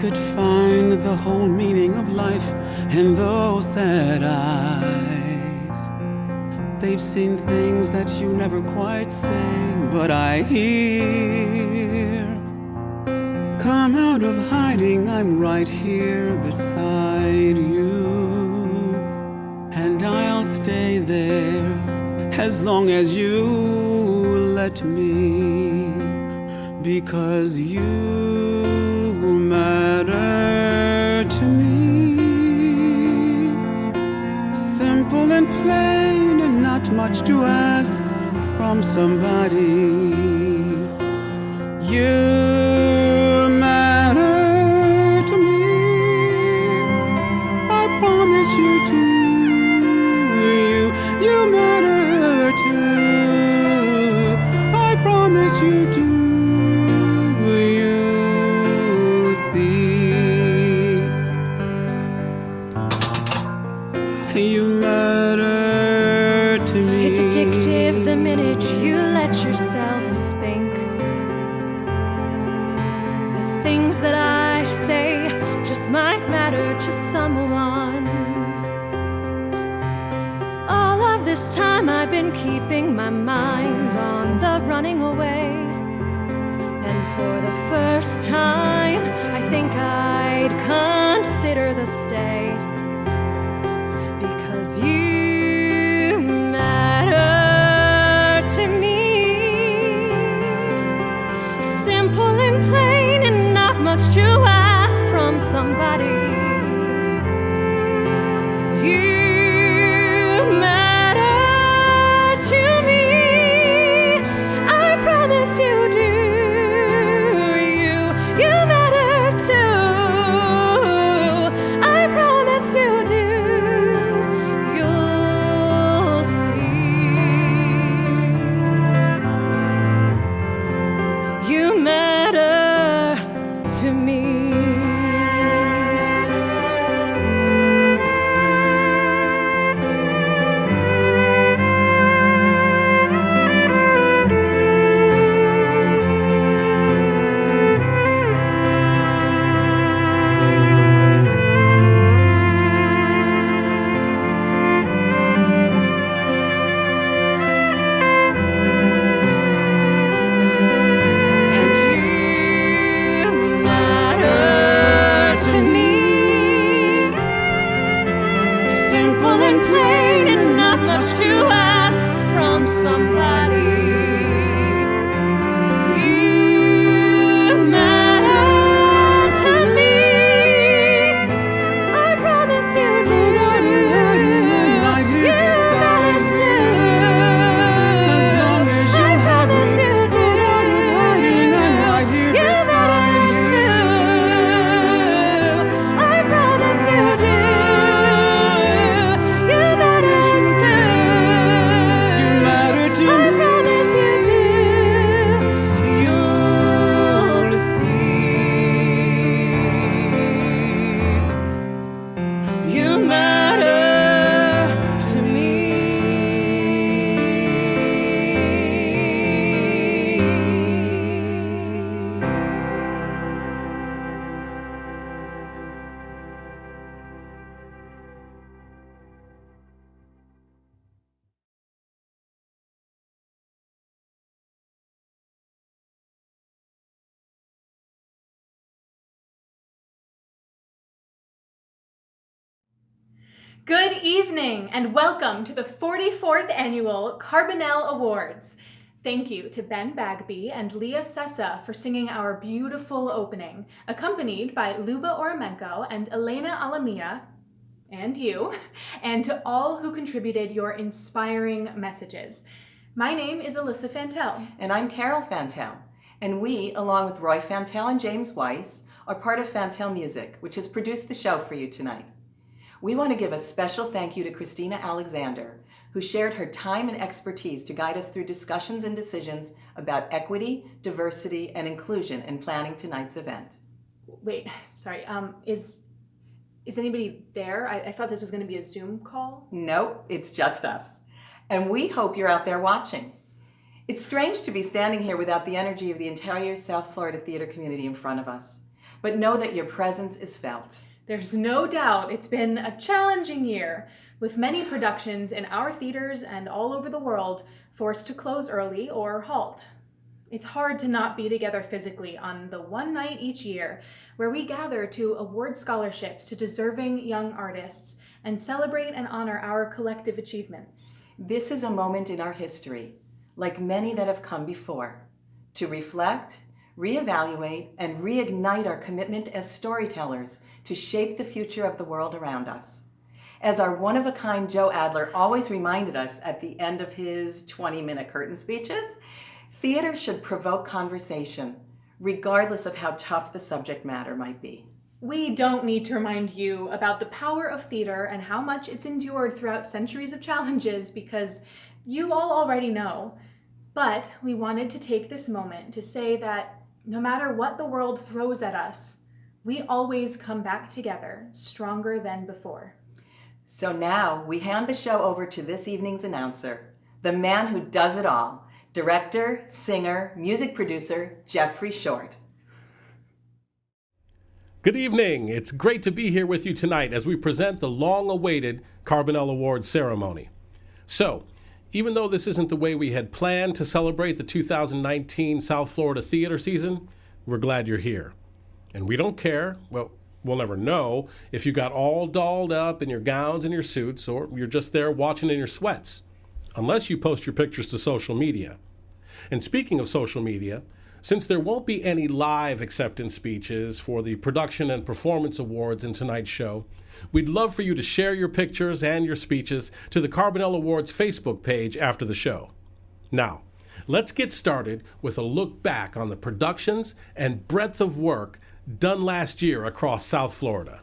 could find the whole meaning of life in those sad eyes. They've seen things that you never quite say, but I hear. Come out of hiding, I'm right here beside you, and I'll stay there as long as you let me, because you matter to me. Simple and plain and not much to ask from somebody. You matter to me. I promise you do. You matter too. I promise you do. You'll see. You matter to me. It's addictive the minute you let yourself think. The things that I say just might matter to someone. All of this time I've been keeping my mind on the running away. And for the first time, I think I'd consider the stay. Because you matter to me. Simple and plain and not much to ask from somebody. You matter to me. I promise you do. You matter too. I promise you do. You'll see. You matter to me. Good evening and welcome to the 44th Annual Carbonell Awards. Thank you to Ben Bagby and Leah Sessa for singing our beautiful opening, accompanied by Luba Oramenko and Elena Alamia, and you, and to all who contributed your inspiring messages. My name is Alyssa Fantel. And I'm Carol Fantel. And we, along with Roy Fantel and James Weiss, are part of Fantel Music, which has produced the show for you tonight. We want to give a special thank you to Christina Alexander, who shared her time and expertise to guide us through discussions and decisions about equity, diversity, and inclusion in planning tonight's event. Wait, sorry, is anybody there? I thought this was going to be a Zoom call. Nope, it's just us. And we hope you're out there watching. It's strange to be standing here without the energy of the entire South Florida theater community in front of us. but know that your presence is felt. There's no doubt it's been a challenging year, with many productions in our theaters and all over the world forced to close early or halt. It's hard to not be together physically on the one night each year where we gather to award scholarships to deserving young artists and celebrate and honor our collective achievements. This is a moment in our history, like many that have come before, to reflect, reevaluate, and reignite our commitment as storytellers to shape the future of the world around us. As our one-of-a-kind Joe Adler always reminded us at the end of his 20-minute curtain speeches, theater should provoke conversation, regardless of how tough the subject matter might be. We don't need to remind you about the power of theater and how much it's endured throughout centuries of challenges because you all already know. But we wanted to take this moment to say that no matter what the world throws at us, we always come back together, stronger than before. So now we hand the show over to this evening's announcer, the man who does it all, director, singer, music producer, Jeffrey Short. Good evening. It's great to be here with you tonight as we present the long-awaited Carbonell Awards ceremony. So, even though this isn't the way we had planned to celebrate the 2019 South Florida theater season, we're glad you're here. And we don't care, well, we'll never know if you got all dolled up in your gowns and your suits or you're just there watching in your sweats, unless you post your pictures to social media. And speaking of social media, since there won't be any live acceptance speeches for the Production and Performance Awards in tonight's show, we'd love for you to share your pictures and your speeches to the Carbonell Awards Facebook page after the show. Now, let's get started with a look back on the productions and breadth of work done last year across South Florida.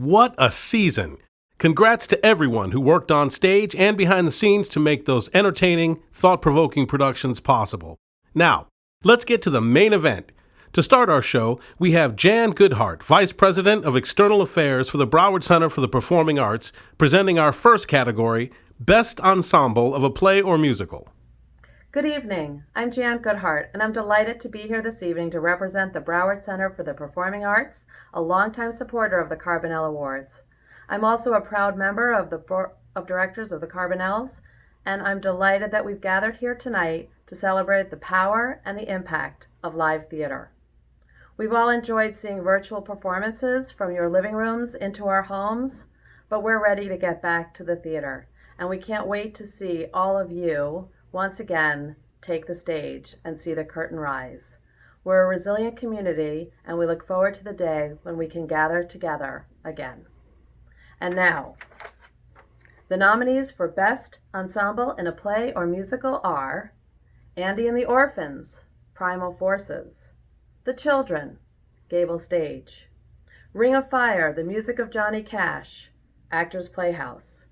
What a season! Congrats to everyone who worked on stage and behind the scenes to make those entertaining, thought-provoking productions possible. Now, let's get to the main event. To start our show, we have Jan Goodhart, Vice President of External Affairs for the Broward Center for the Performing Arts, presenting our first category, Best Ensemble of a Play or Musical. Good evening. I'm Jan Goodhart, and I'm delighted to be here this evening to represent the Broward Center for the Performing Arts, a longtime supporter of the Carbonell Awards. I'm also a proud member of the Board of Directors of the Carbonells, and I'm delighted that we've gathered here tonight to celebrate the power and the impact of live theater. We've all enjoyed seeing virtual performances from your living rooms into our homes, but we're ready to get back to the theater, and we can't wait to see all of you once again take the stage and see the curtain rise. We're a resilient community, and we look forward to the day when we can gather together again. And now, the nominees for Best Ensemble in a Play or Musical are Andy and the Orphans, Primal Forces; The Children, Gable Stage; Ring of Fire, The Music of Johnny Cash, Actors Playhouse;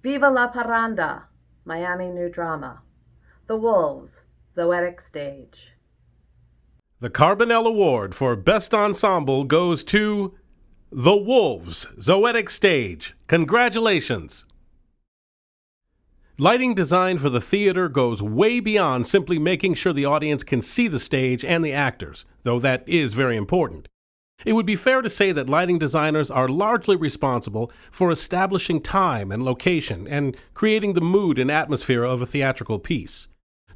Viva la Parranda, Miami New Drama; The Wolves, Zoetic Stage. The Carbonell Award for Best Ensemble goes to The Wolves, Zoetic Stage. Congratulations! Lighting design for the theater goes way beyond simply making sure the audience can see the stage and the actors, though that is very important. It would be fair to say that lighting designers are largely responsible for establishing time and location and creating the mood and atmosphere of a theatrical piece.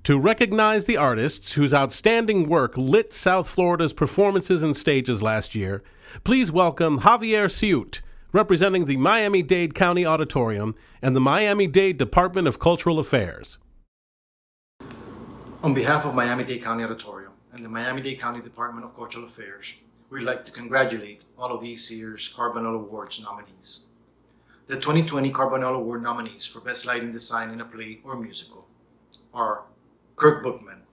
To recognize the artists whose outstanding work lit South Florida's performances and stages last year, please welcome Javier Ciut, representing the Miami-Dade County Auditorium and the Miami-Dade Department of Cultural Affairs. On behalf of Miami-Dade County Auditorium and the Miami-Dade County Department of Cultural Affairs, we'd like to congratulate all of this year's Carbonell Awards nominees. The 2020 Carbonell Award nominees for Best Lighting Design in a Play or Musical are Kirk Bookman,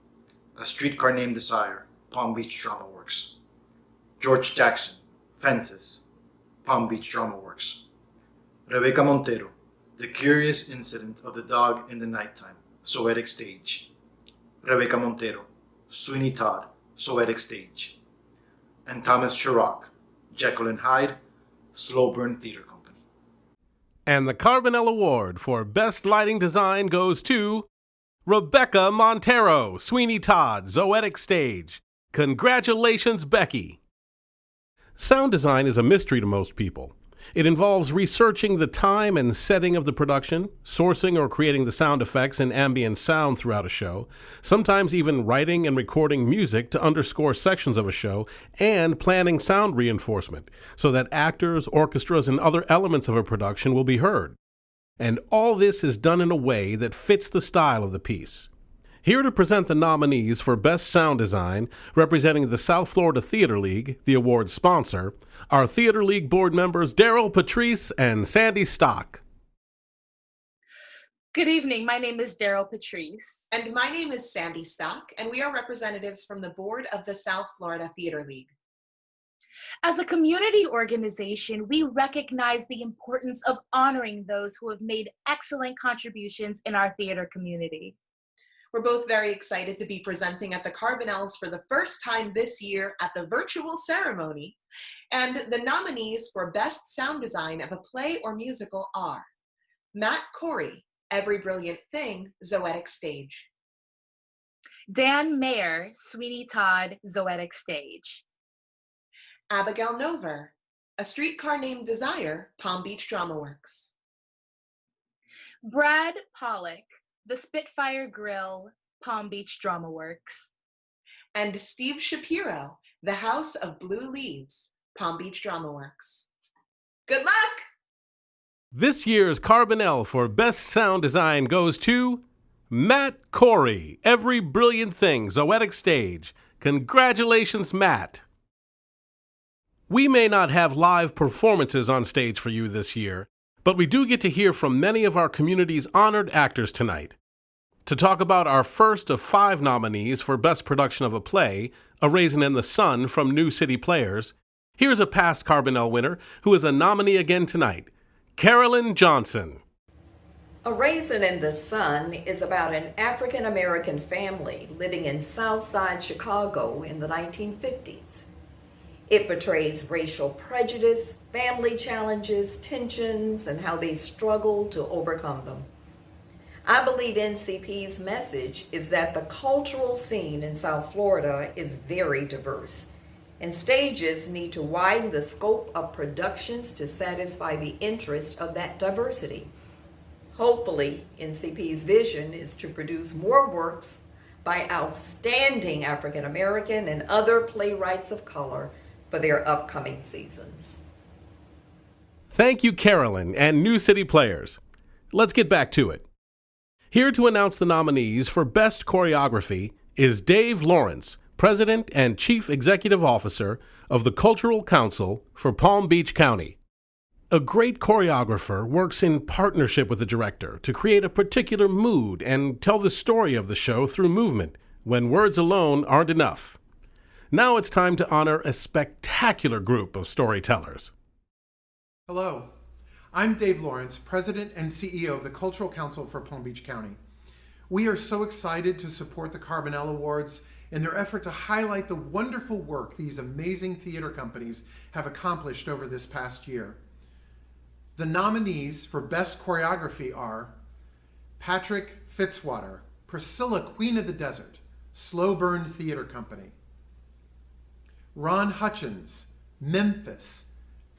A Streetcar Named Desire, Palm Beach Drama Works; George Jackson, Fences, Palm Beach Drama Works; Rebecca Montero, The Curious Incident of the Dog in the Nighttime, Zoetic Stage; Rebecca Montero, Sweeney Todd, Zoetic Stage; and Thomas Chirac, Jekyll and Hyde, Slow Burn Theater Company. And the Carbonell Award for Best Lighting Design goes to Rebecca Montero, Sweeney Todd, Zoetic Stage. Congratulations, Becky! Sound design is a mystery to most people. It involves researching the time and setting of the production, sourcing or creating the sound effects and ambient sound throughout a show, sometimes even writing and recording music to underscore sections of a show, and planning sound reinforcement so that actors, orchestras, and other elements of a production will be heard. And all this is done in a way that fits the style of the piece. Here to present the nominees for Best Sound Design, representing the South Florida Theater League, the award's sponsor, are Theater League board members Daryl Patrice and Sandy Stock. Good evening. My name is Daryl Patrice. And my name is Sandy Stock, and we are representatives from the board of the South Florida Theater League. As a community organization, we recognize the importance of honoring those who have made excellent contributions in our theater community. We're both very excited to be presenting at the Carbonells for the first time this year at the virtual ceremony. And the nominees for Best Sound Design of a Play or Musical are Matt Corey, Every Brilliant Thing, Zoetic Stage; Dan Mayer, Sweeney Todd, Zoetic Stage; Abigail Nover, A Streetcar Named Desire, Palm Beach Drama Works; Brad Pollock, The Spitfire Grill, Palm Beach Drama Works; and Steve Shapiro, The House of Blue Leaves, Palm Beach Drama Works. Good luck! This year's Carbonell for Best Sound Design goes to Matt Corey, Every Brilliant Thing, Zoetic Stage. Congratulations, Matt! We may not have live performances on stage for you this year, but we do get to hear from many of our community's honored actors tonight. To talk about our first of 5 nominees for Best Production of a Play, A Raisin in the Sun from New City Players, Here's a past Carbonell winner who is a nominee again tonight, Carolyn Johnson. A Raisin in the Sun is about an African American family living in Southside Chicago in the 1950s. It portrays racial prejudice, family challenges, tensions, and how they struggle to overcome them. I believe NCP's message is that the cultural scene in South Florida is very diverse, and stages need to widen the scope of productions to satisfy the interest of that diversity. Hopefully, NCP's vision is to produce more works by outstanding African American and other playwrights of color for their upcoming seasons. Thank you, Carolyn and New City Players. Let's get back to it. Here to announce the nominees for Best Choreography is Dave Lawrence, President and Chief Executive Officer of the Cultural Council for Palm Beach County. A great choreographer works in partnership with the director to create a particular mood and tell the story of the show through movement when words alone aren't enough. Now it's time to honor a spectacular group of storytellers. Hello, I'm Dave Lawrence, President and CEO of the Cultural Council for Palm Beach County. We are so excited to support the Carbonell Awards in their effort to highlight the wonderful work these amazing theater companies have accomplished over this past year. The nominees for Best Choreography are Patrick Fitzwater, Priscilla Queen of the Desert, Slow Burn Theater Company. Ron Hutchins, Memphis,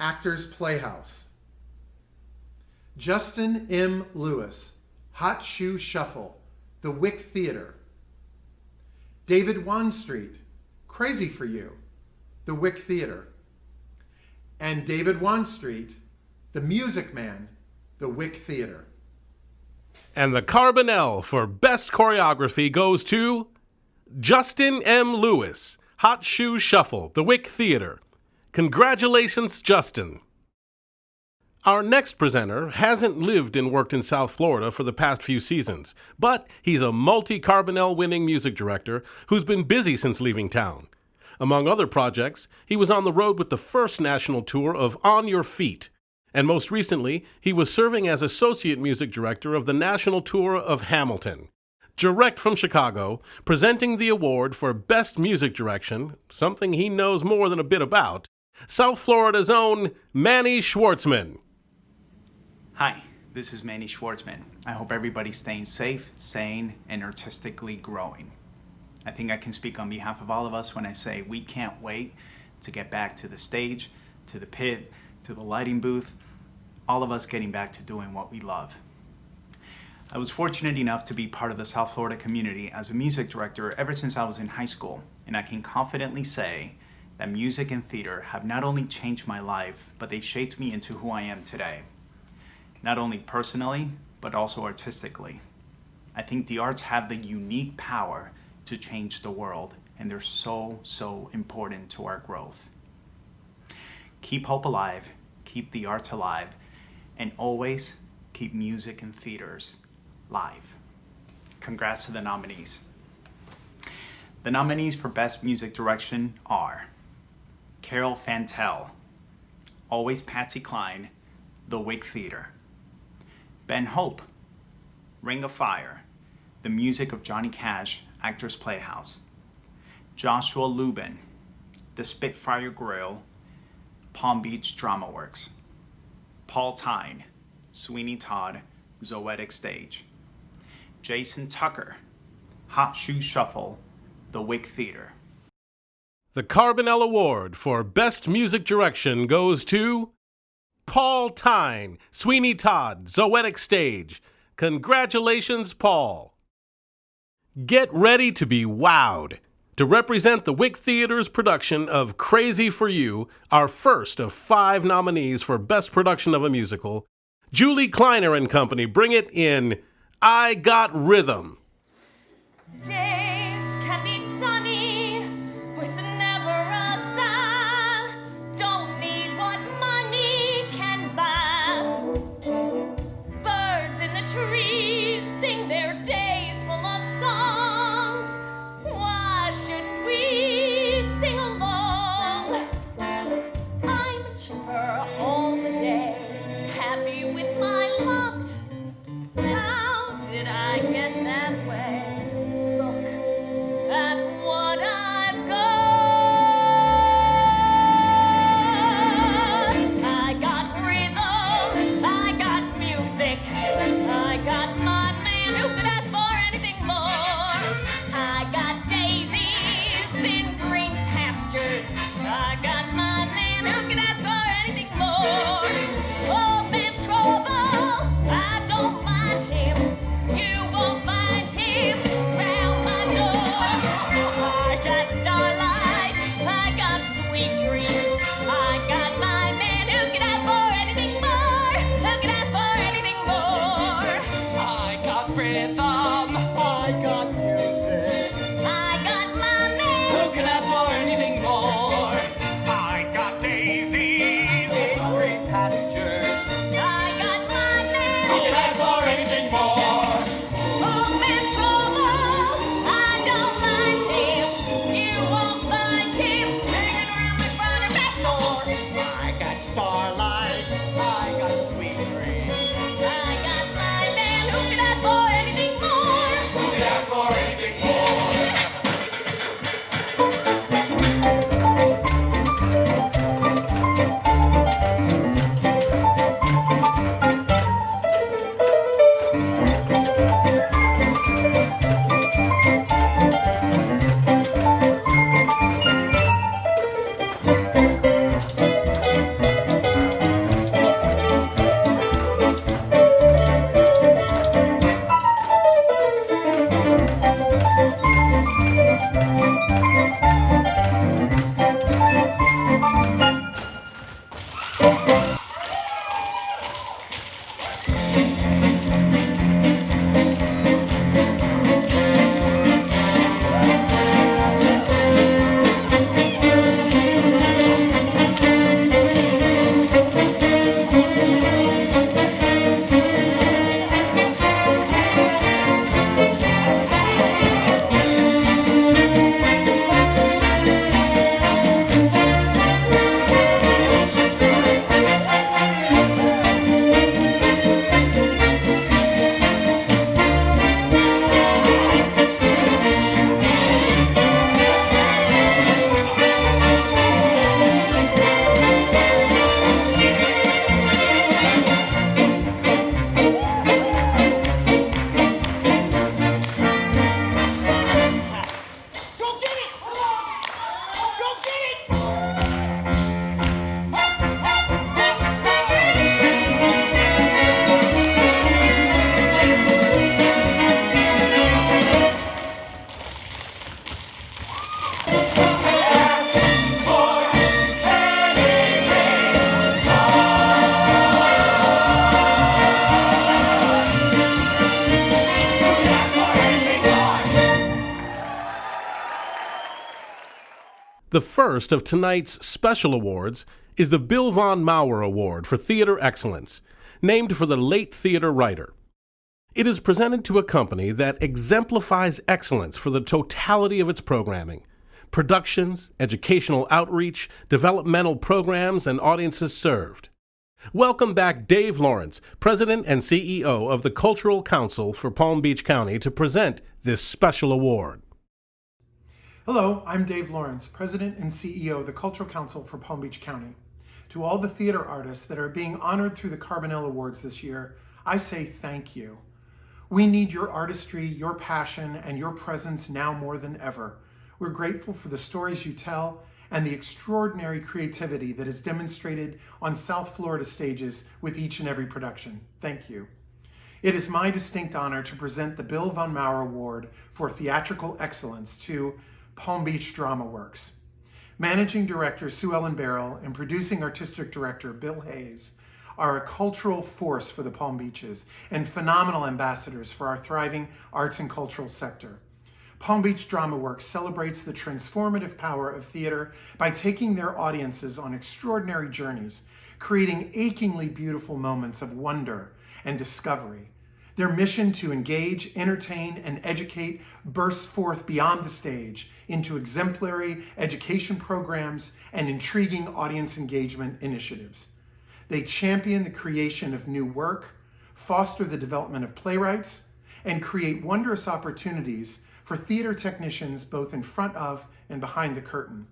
Actors Playhouse. Justin M. Lewis, Hot Shoe Shuffle, The Wick Theater. David Wanstreet, Crazy for You, The Wick Theater. And David Wanstreet, The Music Man, The Wick Theater. And the Carbonell for Best Choreography goes to Justin M. Lewis, Hot Shoe Shuffle, The Wick Theater. Congratulations, Justin. Our next presenter hasn't lived and worked in South Florida for the past few seasons, but he's a multi-Carbonell winning music director who's been busy since leaving town. Among other projects, he was on the road with the first national tour of On Your Feet, and most recently, he was serving as associate music director of the national tour of Hamilton. Direct from Chicago, presenting the award for Best Music Direction, something he knows more than a bit about, South Florida's own Manny Schwartzman. Hi, this is Manny Schwartzman. I hope everybody's staying safe, sane, and artistically growing. I think I can speak on behalf of all of us when I say we can't wait to get back to the stage, to the pit, to the lighting booth, all of us getting back to doing what we love. I was fortunate enough to be part of the South Florida community as a music director ever since I was in high school, and I can confidently say that music and theater have not only changed my life, but they've shaped me into who I am today. Not only personally, but also artistically. I think the arts have the unique power to change the world, and they're so important to our growth. Keep hope alive, keep the arts alive, and always keep music and theaters live. Congrats to the nominees. The nominees for Best Music Direction are Carol Fantel, Always Patsy Cline, The Wick Theater. Ben Hope, Ring of Fire, The Music of Johnny Cash, Actors Playhouse. Joshua Lubin, The Spitfire Grill, Palm Beach Drama Works. Paul Tyne, Sweeney Todd, Zoetic Stage. Jason Tucker, Hot Shoe Shuffle, The Wick Theater. The Carbonell Award for Best Music Direction goes to Paul Tyne, Sweeney Todd, Zoetic Stage. Congratulations, Paul. Get ready to be wowed. To represent the Wick Theater's production of Crazy for You, our first of 5 nominees for Best Production of a Musical, Julie Kleiner and Company bring it in I Got Rhythm. Days can be sunny with never a sigh. Don't need what money can buy. Birds in the trees sing their days full of songs. Why shouldn't we sing along? The first of tonight's special awards is the Bill Von Mauer Award for Theater Excellence, named for the late theater writer. It is presented to a company that exemplifies excellence for the totality of its programming, productions, educational outreach, developmental programs, and audiences served. Welcome back Dave Lawrence, President and CEO of the Cultural Council for Palm Beach County, to present this special award. Hello, I'm Dave Lawrence, President and CEO of the Cultural Council for Palm Beach County. To all the theater artists that are being honored through the Carbonell Awards this year, I say thank you. We need your artistry, your passion, and your presence now more than ever. We're grateful for the stories you tell and the extraordinary creativity that is demonstrated on South Florida stages with each and every production. Thank you. It is my distinct honor to present the Bill Von Mauer Award for Theatrical Excellence to Palm Beach Drama Works. Managing Director Sue Ellen Barrell and Producing Artistic Director Bill Hayes are a cultural force for the Palm Beaches and phenomenal ambassadors for our thriving arts and cultural sector. Palm Beach Drama Works celebrates the transformative power of theater by taking their audiences on extraordinary journeys, creating achingly beautiful moments of wonder and discovery. Their mission to engage, entertain, and educate bursts forth beyond the stage into exemplary education programs and intriguing audience engagement initiatives. They champion the creation of new work, foster the development of playwrights, and create wondrous opportunities for theater technicians both in front of and behind the curtain.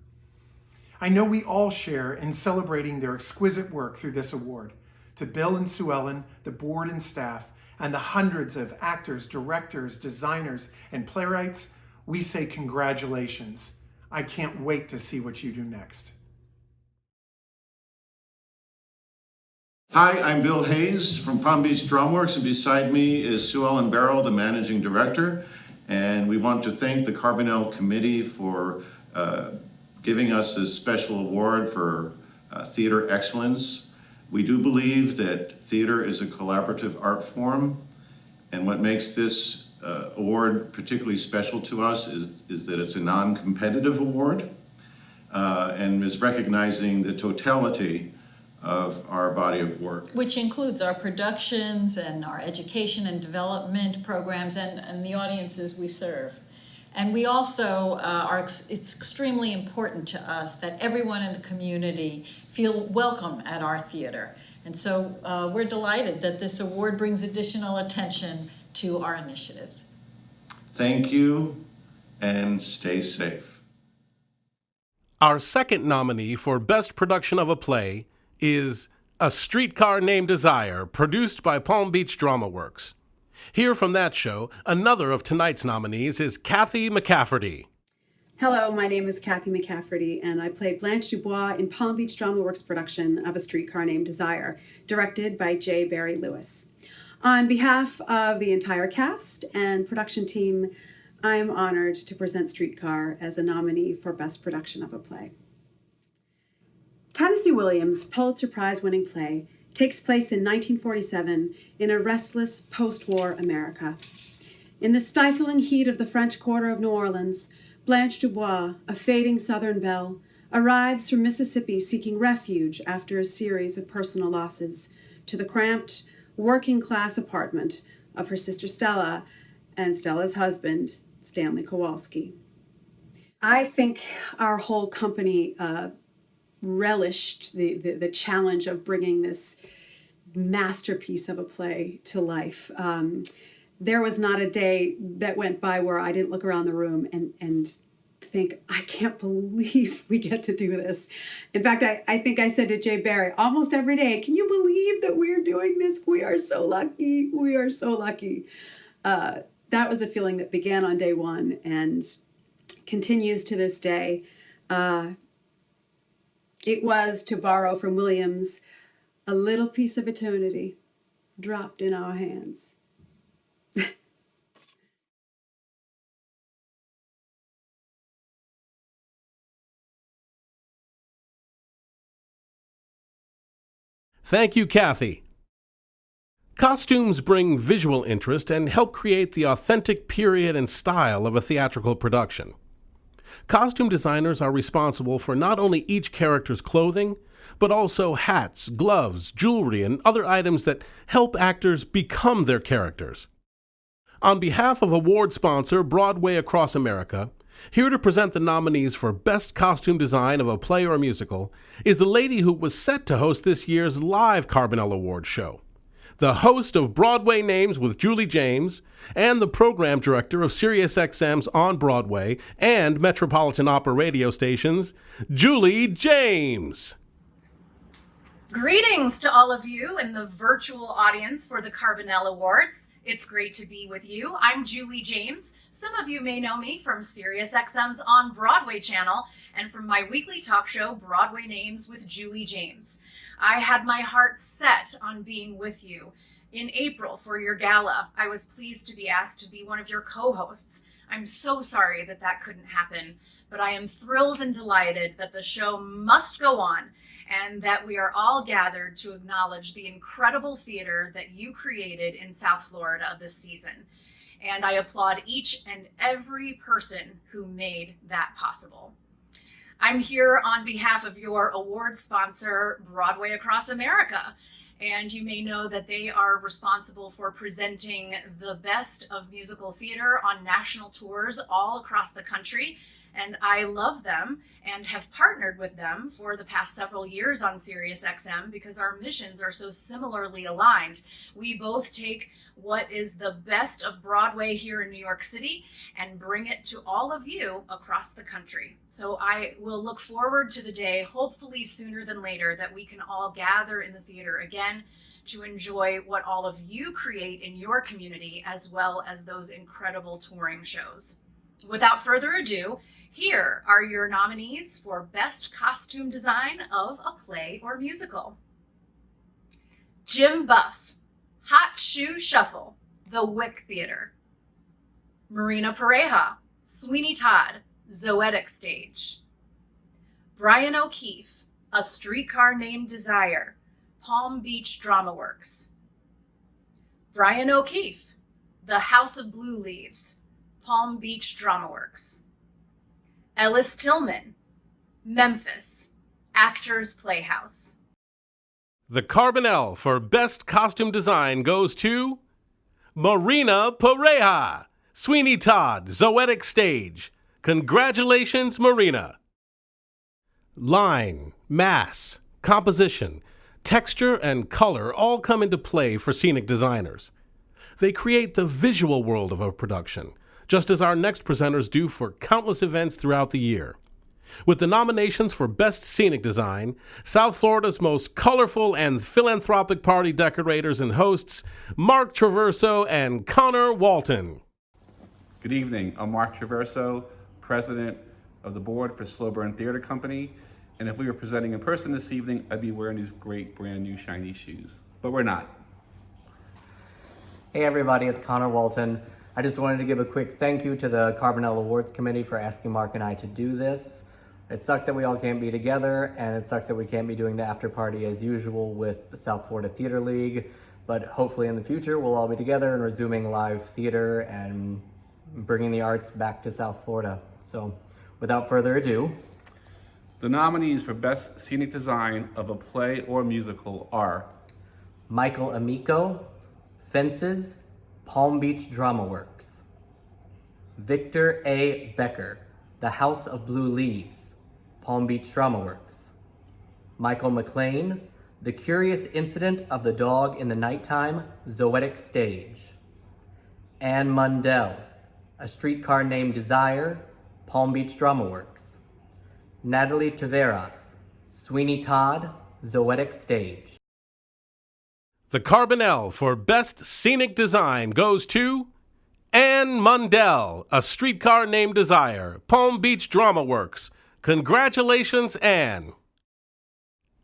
I know we all share in celebrating their exquisite work through this award. To Bill and Sue Ellen, the board and staff, and the hundreds of actors, directors, designers, and playwrights, we say congratulations. I can't wait to see what you do next. Hi, I'm Bill Hayes from Palm Beach Drumworks, and beside me is Sue Ellen Barrow, the Managing Director. And we want to thank the Carbonell Committee for giving us this special award for theater excellence. We do believe that theater is a collaborative art form, and what makes this award particularly special to us is that it's a non-competitive award and is recognizing the totality of our body of work. Which includes our productions and our education and development programs and the audiences we serve. And we also it's extremely important to us that everyone in the community feel welcome at our theater. And so we're delighted that this award brings additional attention to our initiatives. Thank you, and stay safe. Our second nominee for Best Production of a Play is A Streetcar Named Desire, produced by Palm Beach Drama Works. Here from that show, another of tonight's nominees is Kathy McCafferty. Hello, my name is Kathy McCafferty, and I played Blanche Dubois in Palm Beach Drama Works' production of A Streetcar Named Desire, directed by J. Barry Lewis. On behalf of the entire cast and production team, I'm honored to present Streetcar as a nominee for Best Production of a Play. Tennessee Williams' Pulitzer Prize-winning play takes place in 1947 in a restless post-war America. In the stifling heat of the French Quarter of New Orleans, Blanche Dubois, a fading Southern belle, arrives from Mississippi seeking refuge after a series of personal losses to the cramped, working-class apartment of her sister Stella and Stella's husband, Stanley Kowalski. I think our whole company relished the challenge of bringing this masterpiece of a play to life. There was not a day that went by where I didn't look around the room and think, I can't believe we get to do this. In fact, I think I said to Jay Barry almost every day, can you believe that we're doing this? We are so lucky. We are so lucky. That was a feeling that began on day one and continues to this day. It was, to borrow from Williams, a little piece of eternity dropped in our hands. Thank you, Kathy. Costumes bring visual interest and help create the authentic period and style of a theatrical production. Costume designers are responsible for not only each character's clothing, but also hats, gloves, jewelry, and other items that help actors become their characters. On behalf of award sponsor Broadway Across America, here to present the nominees for Best Costume Design of a Play or Musical is the lady who was set to host this year's live Carbonell Awards show, the host of Broadway Names with Julie James, and the program director of SiriusXM's On Broadway and Metropolitan Opera radio stations, Julie James. Greetings to all of you in the virtual audience for the Carbonell Awards. It's great to be with you. I'm Julie James. Some of you may know me from SiriusXM's On Broadway channel and from my weekly talk show, Broadway Names with Julie James. I had my heart set on being with you. In April for your gala, I was pleased to be asked to be one of your co-hosts. I'm so sorry that that couldn't happen, but I am thrilled and delighted that the show must go on and that we are all gathered to acknowledge the incredible theater that you created in South Florida this season. And I applaud each and every person who made that possible. I'm here on behalf of your award sponsor, Broadway Across America. And you may know that they are responsible for presenting the best of musical theater on national tours all across the country. And I love them and have partnered with them for the past several years on SiriusXM because our missions are so similarly aligned. We both take what is the best of Broadway here in New York City and bring it to all of you across the country. So I will look forward to the day, hopefully sooner than later, that we can all gather in the theater again to enjoy what all of you create in your community, as well as those incredible touring shows. Without further ado, here are your nominees for Best Costume Design of a Play or Musical. Jim Buff, Hot Shoe Shuffle, The Wick Theater. Marina Pareja, Sweeney Todd, Zoetic Stage. Brian O'Keefe, A Streetcar Named Desire, Palm Beach Drama Works. Brian O'Keefe, The House of Blue Leaves, Palm Beach Drama Works. Ellis Tillman, Memphis, Actors Playhouse. The Carbonell for Best Costume Design goes to Marina Pareja, Sweeney Todd, Zoetic Stage. Congratulations, Marina. Line, mass, composition, texture, and color all come into play for scenic designers. They create the visual world of a production, just as our next presenters do for countless events throughout the year. With the nominations for Best Scenic Design, South Florida's most colorful and philanthropic party decorators and hosts, Mark Traverso and Connor Walton. Good evening. I'm Mark Traverso, President of the Board for Slow Burn Theater Company. And if we were presenting in person this evening, I'd be wearing these great brand new shiny shoes. But we're not. Hey everybody, it's Connor Walton. I just wanted to give a quick thank you to the Carbonell Awards Committee for asking Mark and I to do this. It sucks that we all can't be together, and it sucks that we can't be doing the after party as usual with the South Florida Theater League, but hopefully in the future we'll all be together and resuming live theater and bringing the arts back to South Florida. So without further ado, the nominees for Best Scenic Design of a Play or Musical are Michael Amico, Fences, Palm Beach Drama Works. Victor A. Becker, The House of Blue Leaves, Palm Beach Drama Works. Michael McLean, The Curious Incident of the Dog in the Nighttime, Zoetic Stage. Anne Mundell, A Streetcar Named Desire, Palm Beach Drama Works. Natalie Taveras, Sweeney Todd, Zoetic Stage. The Carbonell for Best Scenic Design goes to Anne Mundell, A Streetcar Named Desire, Palm Beach Drama Works. Congratulations, Anne.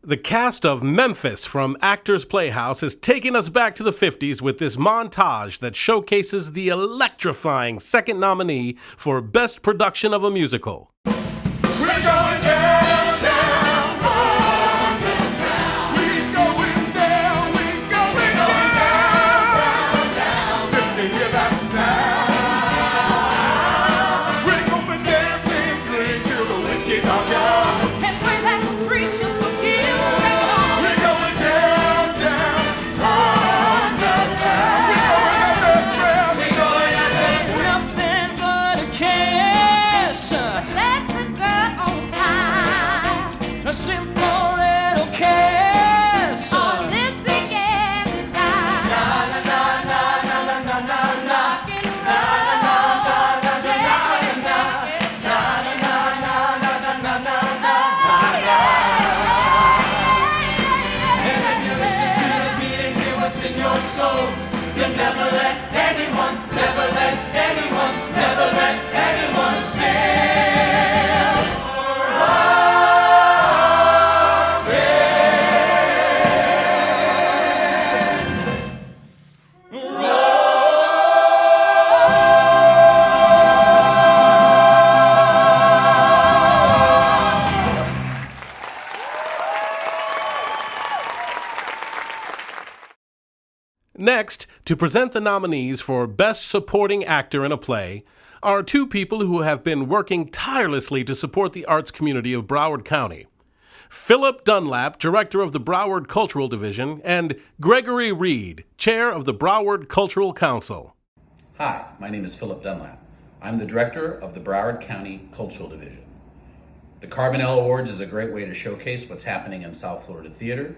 The cast of Memphis from Actors Playhouse is taking us back to the 50s with this montage that showcases the electrifying second nominee for Best Production of a Musical. We're going down, down, down, down. We're going down, we're going down, down, down. Just to hear that sound. We're going dancing, Next, to present the nominees for Best Supporting Actor in a Play are two people who have been working tirelessly to support the arts community of Broward County. Philip Dunlap, Director of the Broward Cultural Division, and Gregory Reed, Chair of the Broward Cultural Council. Hi, my name is Philip Dunlap. I'm the Director of the Broward County Cultural Division. The Carbonell Awards is a great way to showcase what's happening in South Florida theater,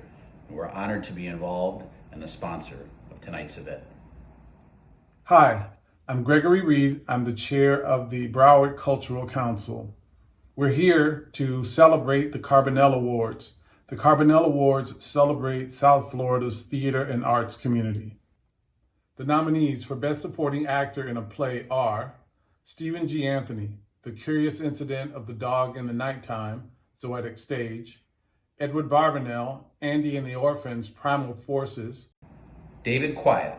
and we're honored to be involved and the sponsor of tonight's event. Hi, I'm Gregory Reed. I'm the Chair of the Broward Cultural Council. We're here to celebrate the Carbonell Awards. The Carbonell Awards celebrate South Florida's theater and arts community. The nominees for Best Supporting Actor in a Play are Stephen G. Anthony, The Curious Incident of the Dog in the Nighttime, Zoetic Stage; Edward Carbonell, Andy and the Orphans, Primal Forces; David Quiet,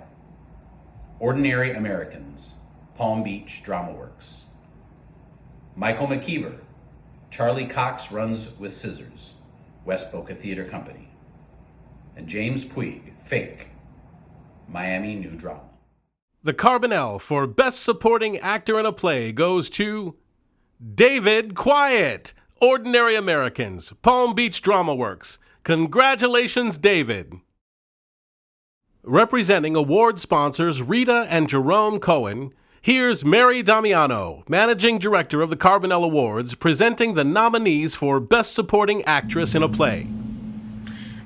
Ordinary Americans, Palm Beach Drama Works; Michael McKeever, Charlie Cox Runs with Scissors, West Boca Theater Company; and James Puig, Fake, Miami New Drama. The Carbonell for Best Supporting Actor in a Play goes to David Quiet, Ordinary Americans, Palm Beach Drama Works. Congratulations, David. Representing award sponsors Rita and Jerome Cohen, here's Mary Damiano, Managing Director of the Carbonell Awards, presenting the nominees for Best Supporting Actress in a Play.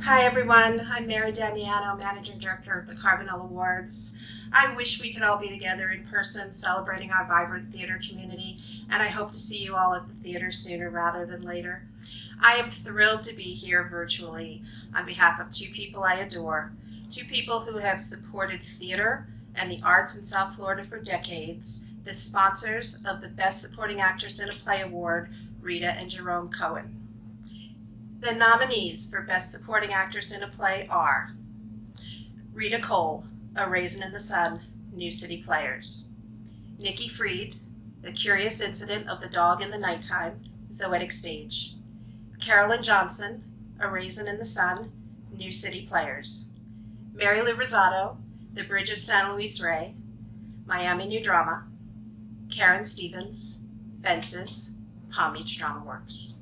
Hi everyone, I'm Mary Damiano, Managing Director of the Carbonell Awards. I wish we could all be together in person celebrating our vibrant theater community, and I hope to see you all at the theater sooner rather than later. I am thrilled to be here virtually on behalf of two people I adore, two people who have supported theater and the arts in South Florida for decades, the sponsors of the Best Supporting Actress in a Play Award, Rita and Jerome Cohen. The nominees for Best Supporting Actress in a Play are Rita Cole, A Raisin in the Sun, New City Players; Nikki Freed, The Curious Incident of the Dog in the Nighttime, Zoetic Stage; Carolyn Johnson, A Raisin in the Sun, New City Players; Mary Lou Rosado, The Bridge of San Luis Rey, Miami New Drama; Karen Stevens, Fences, Palm Beach Drama Works.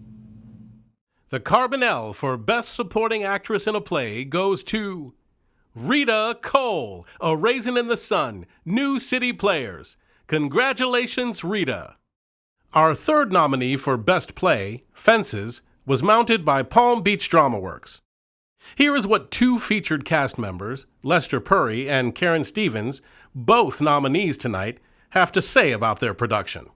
The Carbonell for Best Supporting Actress in a Play goes to Rita Cole, A Raisin in the Sun, New City Players. Congratulations, Rita. Our third nominee for Best Play, Fences, was mounted by Palm Beach Drama Works. Here is what two featured cast members, Lester Purry and Karen Stevens, both nominees tonight, have to say about their production.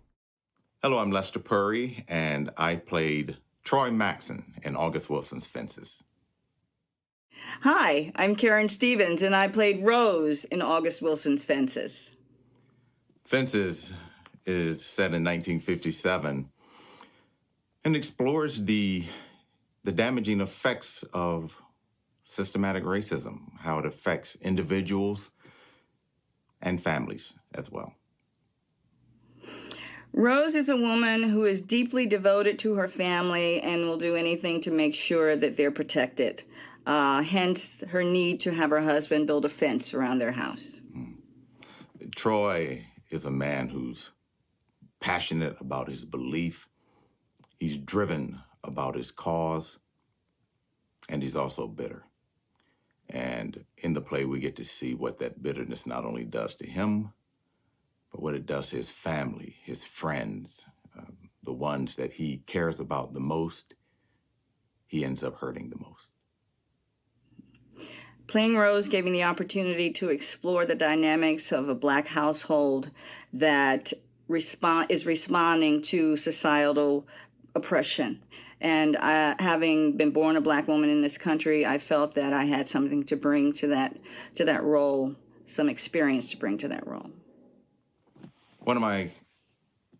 Hello, I'm Lester Purry, and I played Troy Maxson in August Wilson's Fences. Hi, I'm Karen Stevens, and I played Rose in August Wilson's Fences. Fences is set in 1957 and explores the damaging effects of systematic racism, how it affects individuals and families as well. Rose is a woman who is deeply devoted to her family and will do anything to make sure that they're protected. Hence her need to have her husband build a fence around their house. Troy is a man who's passionate about his belief. He's driven about his cause, and he's also bitter. And in the play, we get to see what that bitterness not only does to him, but what it does to his family, his friends, the ones that he cares about the most, he ends up hurting the most. Playing Rose gave me the opportunity to explore the dynamics of a Black household that is responding to societal oppression. And having been born a Black woman in this country, I felt that I had something to bring to that role, some experience to bring to that role. One of my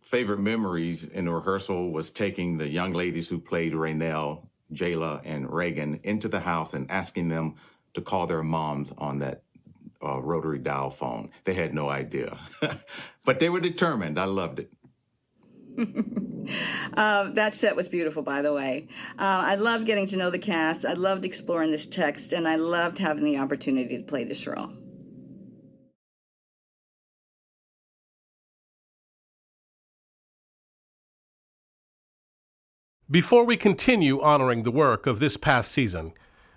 favorite memories in rehearsal was taking the young ladies who played Raynell, Jayla, and Reagan into the house and asking them to call their moms on that rotary dial phone. They had no idea, but they were determined. I loved it. That set was beautiful, by the way. I loved getting to know the cast. I loved exploring this text, and I loved having the opportunity to play this role. Before we continue honoring the work of this past season,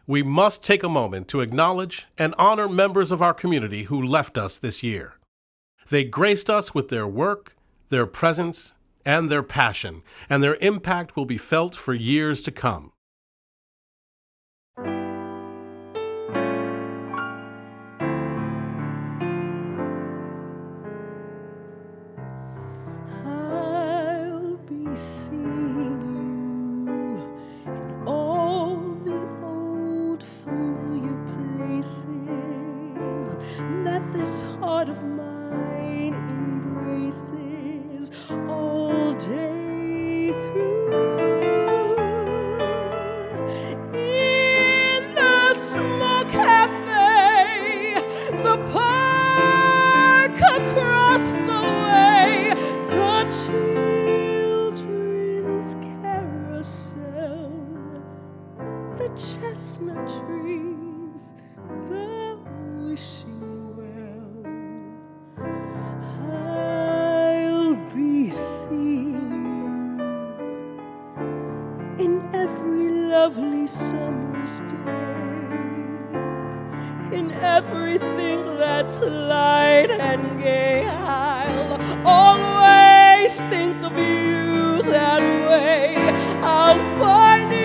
we must take a moment to acknowledge and honor members of our community who left us this year. They graced us with their work, their presence, and their passion, and their impact will be felt for years to come. I'll be seeing you in all the old familiar places that this heart of mine embraces all day through. In the small cafe, the park across the way, the children's carousel, the chestnut trees, the wishing well. I'll be seeing you in every lovely summer's day, in everything that's light and gay. I'll always think of you that way. I'll find you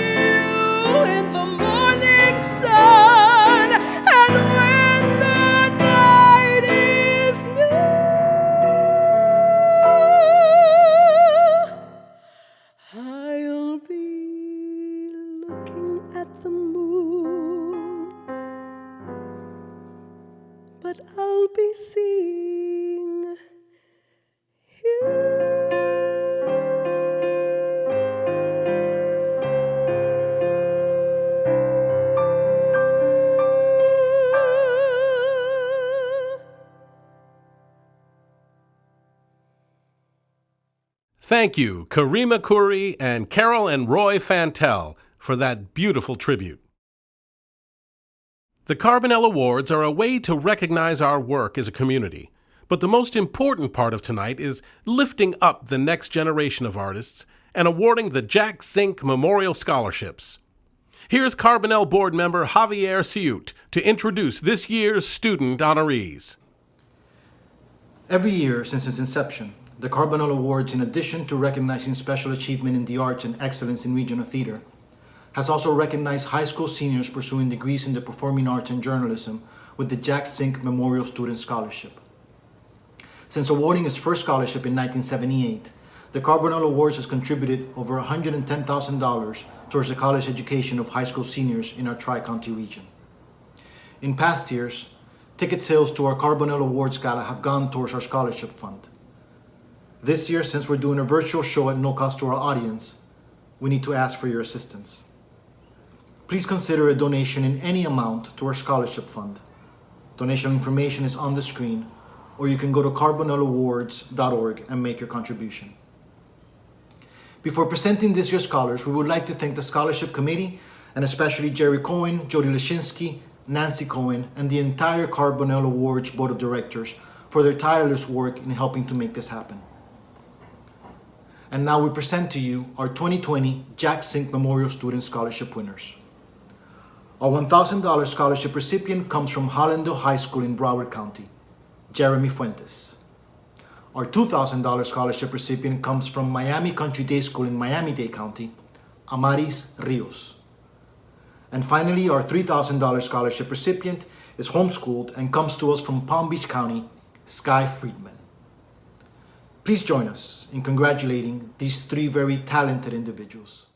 in the morning sun, and when the night is new, I'll be looking at the moon, but I'll be seeing you. Thank you, Karima Khoury and Carol and Roy Fantel, for that beautiful tribute. The Carbonell Awards are a way to recognize our work as a community, but the most important part of tonight is lifting up the next generation of artists and awarding the Jack Zink Memorial Scholarships. Here's Carbonell board member Javier Ciut to introduce this year's student honorees. Every year since its inception, the Carbonell Awards, in addition to recognizing special achievement in the arts and excellence in regional theater, has also recognized high school seniors pursuing degrees in the performing arts and journalism with the Jack Zink Memorial Student Scholarship. Since awarding its first scholarship in 1978, the Carbonell Awards has contributed over $110,000 towards the college education of high school seniors in our Tri-County region. In past years, ticket sales to our Carbonell Awards Gala have gone towards our scholarship fund. This year, since we're doing a virtual show at no cost to our audience, we need to ask for your assistance. Please consider a donation in any amount to our scholarship fund. Donation information is on the screen, or you can go to carbonellowards.org and make your contribution. Before presenting this year's scholars, we would like to thank the Scholarship Committee, and especially Jerry Cohen, Jody Lashinsky, Nancy Cohen, and the entire Carbonell Awards Board of Directors for their tireless work in helping to make this happen. And now we present to you our 2020 Jack Zink Memorial Student Scholarship winners. Our $1,000 scholarship recipient comes from Hollendale High School in Broward County, Jeremy Fuentes. Our $2,000 scholarship recipient comes from Miami Country Day School in Miami-Dade County, Amaris Rios. And finally, our $3,000 scholarship recipient is homeschooled and comes to us from Palm Beach County, Sky Friedman. Please join us in congratulating these three very talented individuals.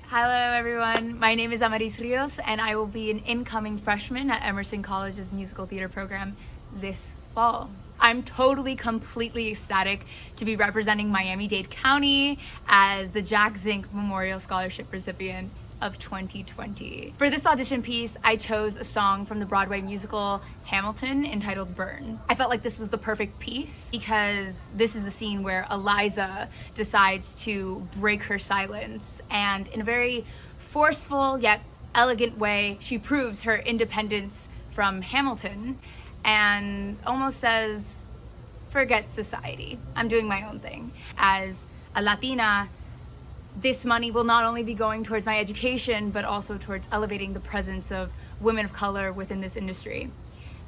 Hello everyone, my name is Amaris Rios and I will be an incoming freshman at Emerson College's musical theater program this fall. I'm totally, completely ecstatic to be representing Miami-Dade County as the Jack Zink Memorial Scholarship recipient of 2020. For this audition piece, I chose a song from the Broadway musical Hamilton entitled Burn. I felt like this was the perfect piece because this is the scene where Eliza decides to break her silence, and in a very forceful yet elegant way, she proves her independence from Hamilton and almost says, forget society. I'm doing my own thing. As a Latina this money will not only be going towards my education, but also towards elevating the presence of women of color within this industry,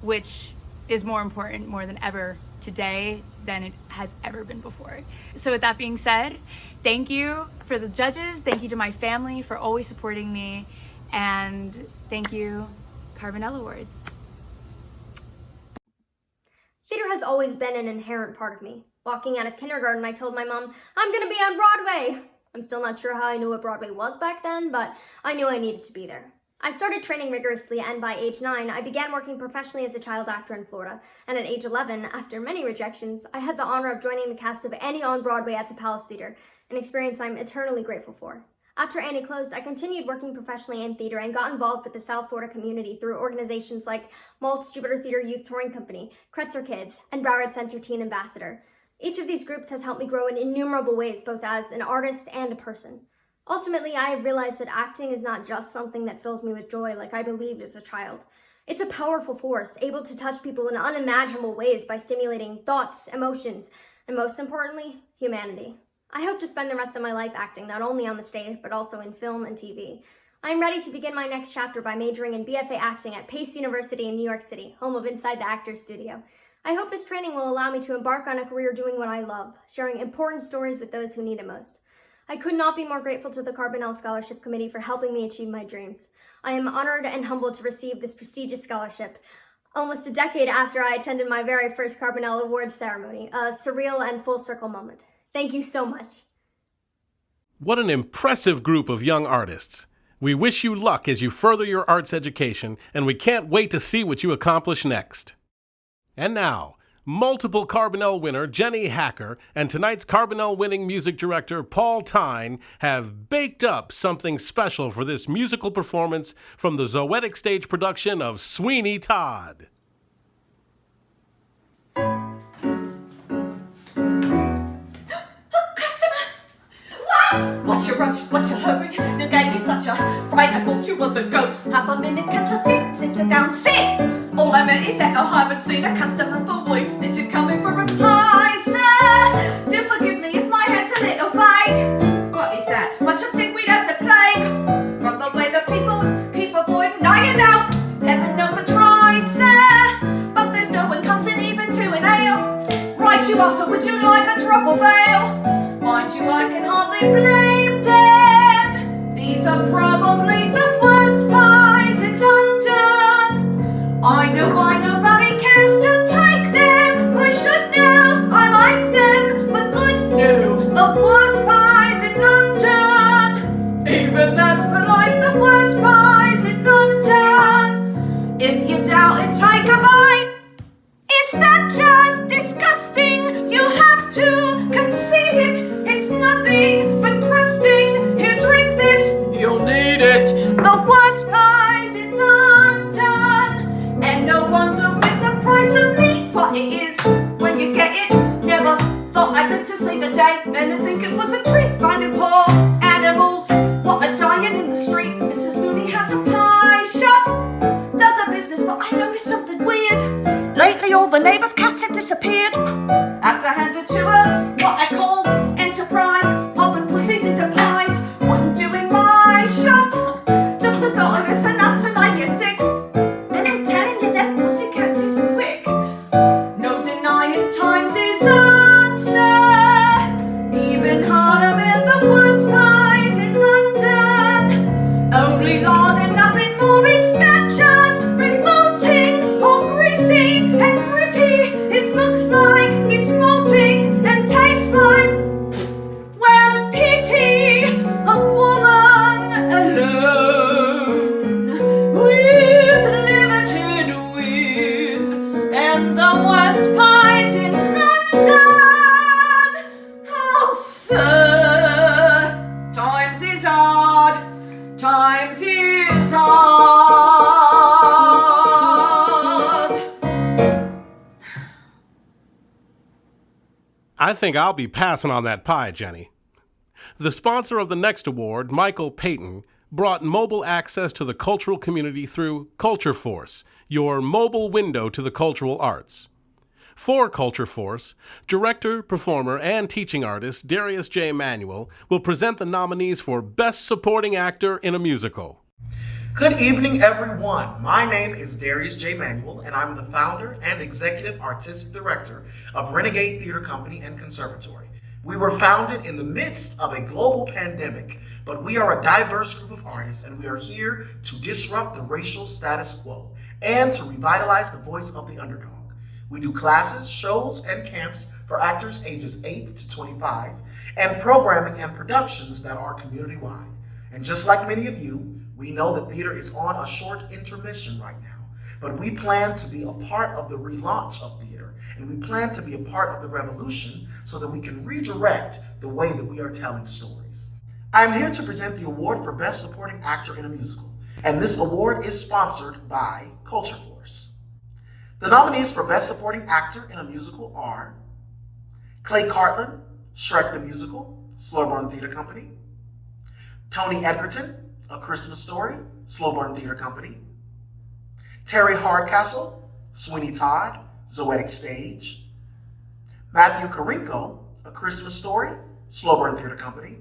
which is more important more than ever today than it has ever been before. So with that being said, thank you for the judges, thank you to my family for always supporting me, and thank you, Carbonell Awards. Theater has always been an inherent part of me. Walking out of kindergarten, I told my mom, I'm gonna be on Broadway. I'm still not sure how I knew what Broadway was back then, but I knew I needed to be there. I started training rigorously, and by age 9, I began working professionally as a child actor in Florida. And at age 11, after many rejections, I had the honor of joining the cast of Annie on Broadway at the Palace Theater, an experience I'm eternally grateful for. After Annie closed, I continued working professionally in theater and got involved with the South Florida community through organizations like Malt's Jupiter Theater Youth Touring Company, Kretzer Kids, and Broward Center Teen Ambassador. Each of these groups has helped me grow in innumerable ways, both as an artist and a person. Ultimately, I have realized that acting is not just something that fills me with joy like I believed as a child. It's a powerful force, able to touch people in unimaginable ways by stimulating thoughts, emotions, and most importantly, humanity. I hope to spend the rest of my life acting, not only on the stage, but also in film and TV. I am ready to begin my next chapter by majoring in BFA acting at Pace University in New York City, home of Inside the Actors Studio. I hope this training will allow me to embark on a career doing what I love, sharing important stories with those who need it most. I could not be more grateful to the Carbonell Scholarship Committee for helping me achieve my dreams. I am honored and humbled to receive this prestigious scholarship, almost a decade after I attended my very first Carbonell Awards ceremony, a surreal and full circle moment. Thank you so much. What an impressive group of young artists. We wish you luck as you further your arts education, and we can't wait to see what you accomplish next. And now, multiple Carbonell winner Jenny Hacker and tonight's Carbonell winning music director Paul Tyne have baked up something special for this musical performance from the Zoetic stage production of Sweeney Todd. What's your rush? What's your hurry? You gave me such a fright, I thought you was a ghost. Half a minute, can't you sit you down, sit! All I meant is that I haven't seen a customer for weeks. Did you come in for a pie, sir? Do forgive me if my head's a little vague. What is that? But you think we'd have the plague? From the way that people keep avoiding, no you don't! Heaven knows I try, sir, but there's no one comes in even to an ale. Right you are, so would you like a drop of ale? Mind you, I can hardly blame them. These are probably the worst pies in London. I know why nobody cares to take them. I should know, I like them, but good no, the worst pies in London. Even that's polite, the worst pies in London. If you doubt it, take a bite. Is that just disgusting? You have to concede it. It's nothing but crusting. Here, drink this. You'll need it. The worst pies in London. And no wonder with the price of meat what it is when you get it. Never thought I'd live to see the day. And to think it was a treat finding poor animals. What are dying in the street. Mrs. Mooney has a pie shop. Does a business, but I noticed something weird. Lately all the neighbours' cats have disappeared. After handed to her what I calls enterprise, popping pussies into pies, wouldn't do in my shop. Just the thought of it's enough to make it sick. And I'm telling you that pussycats is quick. No denying times is hard, sir. Even harder than the worst pies in London. Only lard and nothing more, is that just revolting or greasy and gritty? It looks like it's molting and tastes like, well, pity. A woman alone with limited wind and the worst pies in London. Oh, sir, times is hard. Times is hard. I think I'll be passing on that pie, Jenny. The sponsor of the next award, Michael Payton, brought mobile access to the cultural community through Culture Force, your mobile window to the cultural arts. For Culture Force, director, performer, and teaching artist Darius J. Manuel will present the nominees for Best Supporting Actor in a Musical. Good evening, everyone. My name is Darius J. Manuel, and I'm the founder and executive artistic director of Renegade Theater Company and Conservatory. We were founded in the midst of a global pandemic, but we are a diverse group of artists, and we are here to disrupt the racial status quo and to revitalize the voice of the underdog. We do classes, shows, and camps for actors ages 8 to 25, and programming and productions that are community-wide. And just like many of you, we know that theater is on a short intermission right now, but we plan to be a part of the relaunch of theater, and we plan to be a part of the revolution so that we can redirect the way that we are telling stories. I'm here to present the award for Best Supporting Actor in a Musical, and this award is sponsored by Culture Force. The nominees for Best Supporting Actor in a Musical are Clay Cartland, Shrek the Musical, Slow Burn Theater Company; Tony Edgerton, A Christmas Story, Slow Burn Theater Company; Terry Hardcastle, Sweeney Todd, Zoetic Stage; Matthew Karinko, A Christmas Story, Slow Burn Theater Company;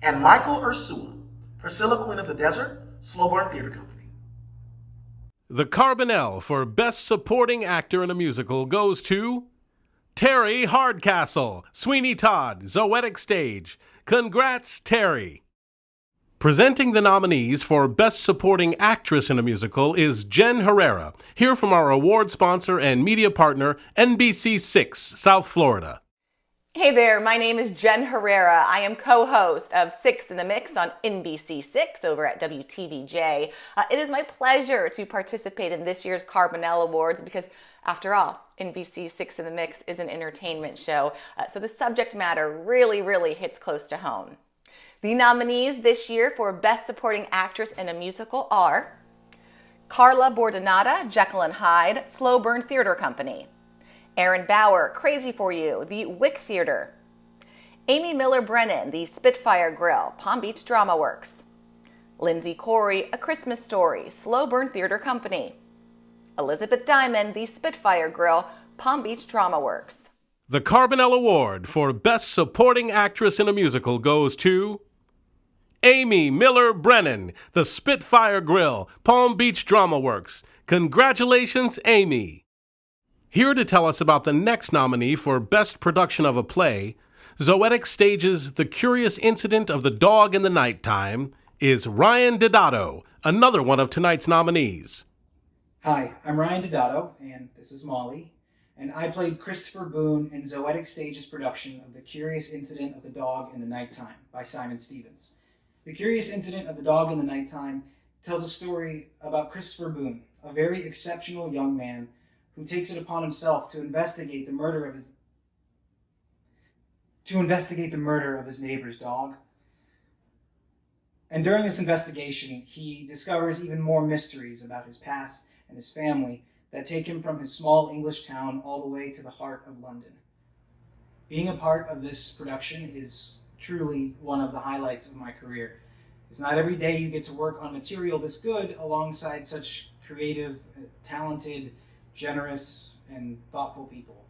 and Michael Ursula, Priscilla Queen of the Desert, Slow Burn Theater Company. The Carbonell for Best Supporting Actor in a Musical goes to Terry Hardcastle, Sweeney Todd, Zoetic Stage. Congrats, Terry. Presenting the nominees for Best Supporting Actress in a Musical is Jen Herrera, here from our award sponsor and media partner, NBC6, South Florida. Hey there, my name is Jen Herrera. I am co-host of Six in the Mix on NBC6 over at WTVJ. It is my pleasure to participate in this year's Carbonell Awards because, after all, NBC Six in the Mix is an entertainment show, so the subject matter really hits close to home. The nominees this year for Best Supporting Actress in a Musical are Carla Bordonata, Jekyll and Hyde, Slow Burn Theater Company; Erin Bauer, Crazy for You, the Wick Theater; Amy Miller Brennan, the Spitfire Grill, Palm Beach Drama Works; Lindsay Corey, A Christmas Story, Slow Burn Theater Company; Elizabeth Diamond, the Spitfire Grill, Palm Beach Drama Works. The Carbonell Award for Best Supporting Actress in a Musical goes to Amy Miller Brennan, the Spitfire Grill, Palm Beach Drama Works. Congratulations, Amy. Here to tell us about the next nominee for Best Production of a Play, Zoetic Stage's The Curious Incident of the Dog in the Nighttime, is Ryan Dedato, another one of tonight's nominees. Hi, I'm Ryan Dedato, and this is Molly, and I played Christopher Boone in Zoetic Stage's production of The Curious Incident of the Dog in the Nighttime by Simon Stevens. The Curious Incident of the Dog in the Nighttime tells a story about Christopher Boone, a very exceptional young man who takes it upon himself to investigate the murder of his neighbor's dog. And during this investigation, he discovers even more mysteries about his past and his family that take him from his small English town all the way to the heart of London. Being a part of this production is truly one of the highlights of my career. It's not every day you get to work on material this good alongside such creative, talented, generous, and thoughtful people.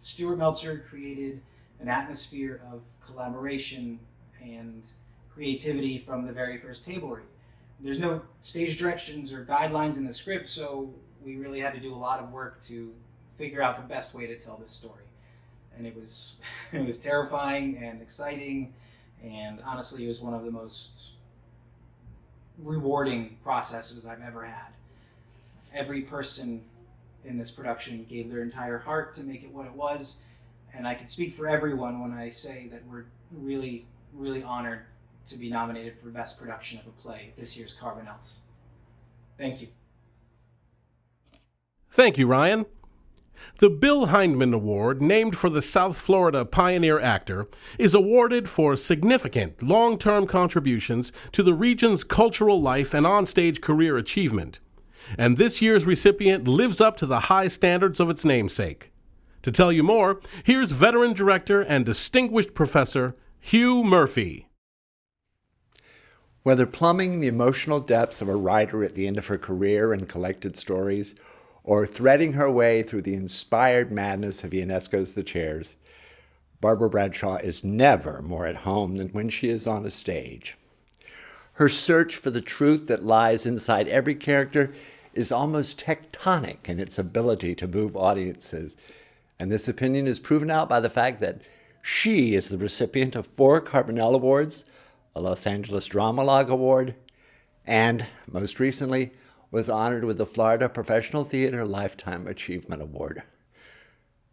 Stuart Meltzer created an atmosphere of collaboration and creativity from the very first table read. There's no stage directions or guidelines in the script, so we really had to do a lot of work to figure out the best way to tell this story. And it was terrifying and exciting, and honestly, it was one of the most rewarding processes I've ever had. Every person in this production gave their entire heart to make it what it was, and I can speak for everyone when I say that we're really honored to be nominated for Best Production of a Play at this year's Carbonells. Thank you. Thank you, Ryan. The Bill Hindman Award, named for the South Florida pioneer actor, is awarded for significant long-term contributions to the region's cultural life and onstage career achievement. And this year's recipient lives up to the high standards of its namesake. To tell you more, here's veteran director and distinguished professor Hugh Murphy. Whether plumbing the emotional depths of a writer at the end of her career in collected stories, or threading her way through the inspired madness of Ionesco's The Chairs, Barbara Bradshaw is never more at home than when she is on a stage. Her search for the truth that lies inside every character is almost tectonic in its ability to move audiences, and this opinion is proven out by the fact that she is the recipient of 4 Carbonell Awards, a Los Angeles Dramalog Award, and, most recently, was honored with the Florida Professional Theater Lifetime Achievement Award.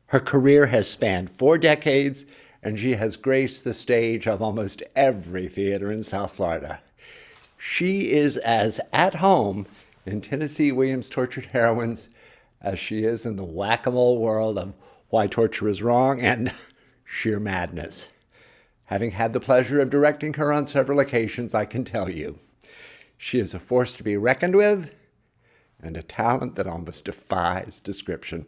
Her career has spanned 4 decades, and she has graced the stage of almost every theater in South Florida. She is as at home in Tennessee Williams' Tortured Heroines as she is in the whack-a-mole world of Why Torture is Wrong and Sheer Madness. Having had the pleasure of directing her on several occasions, I can tell you, she is a force to be reckoned with and a talent that almost defies description.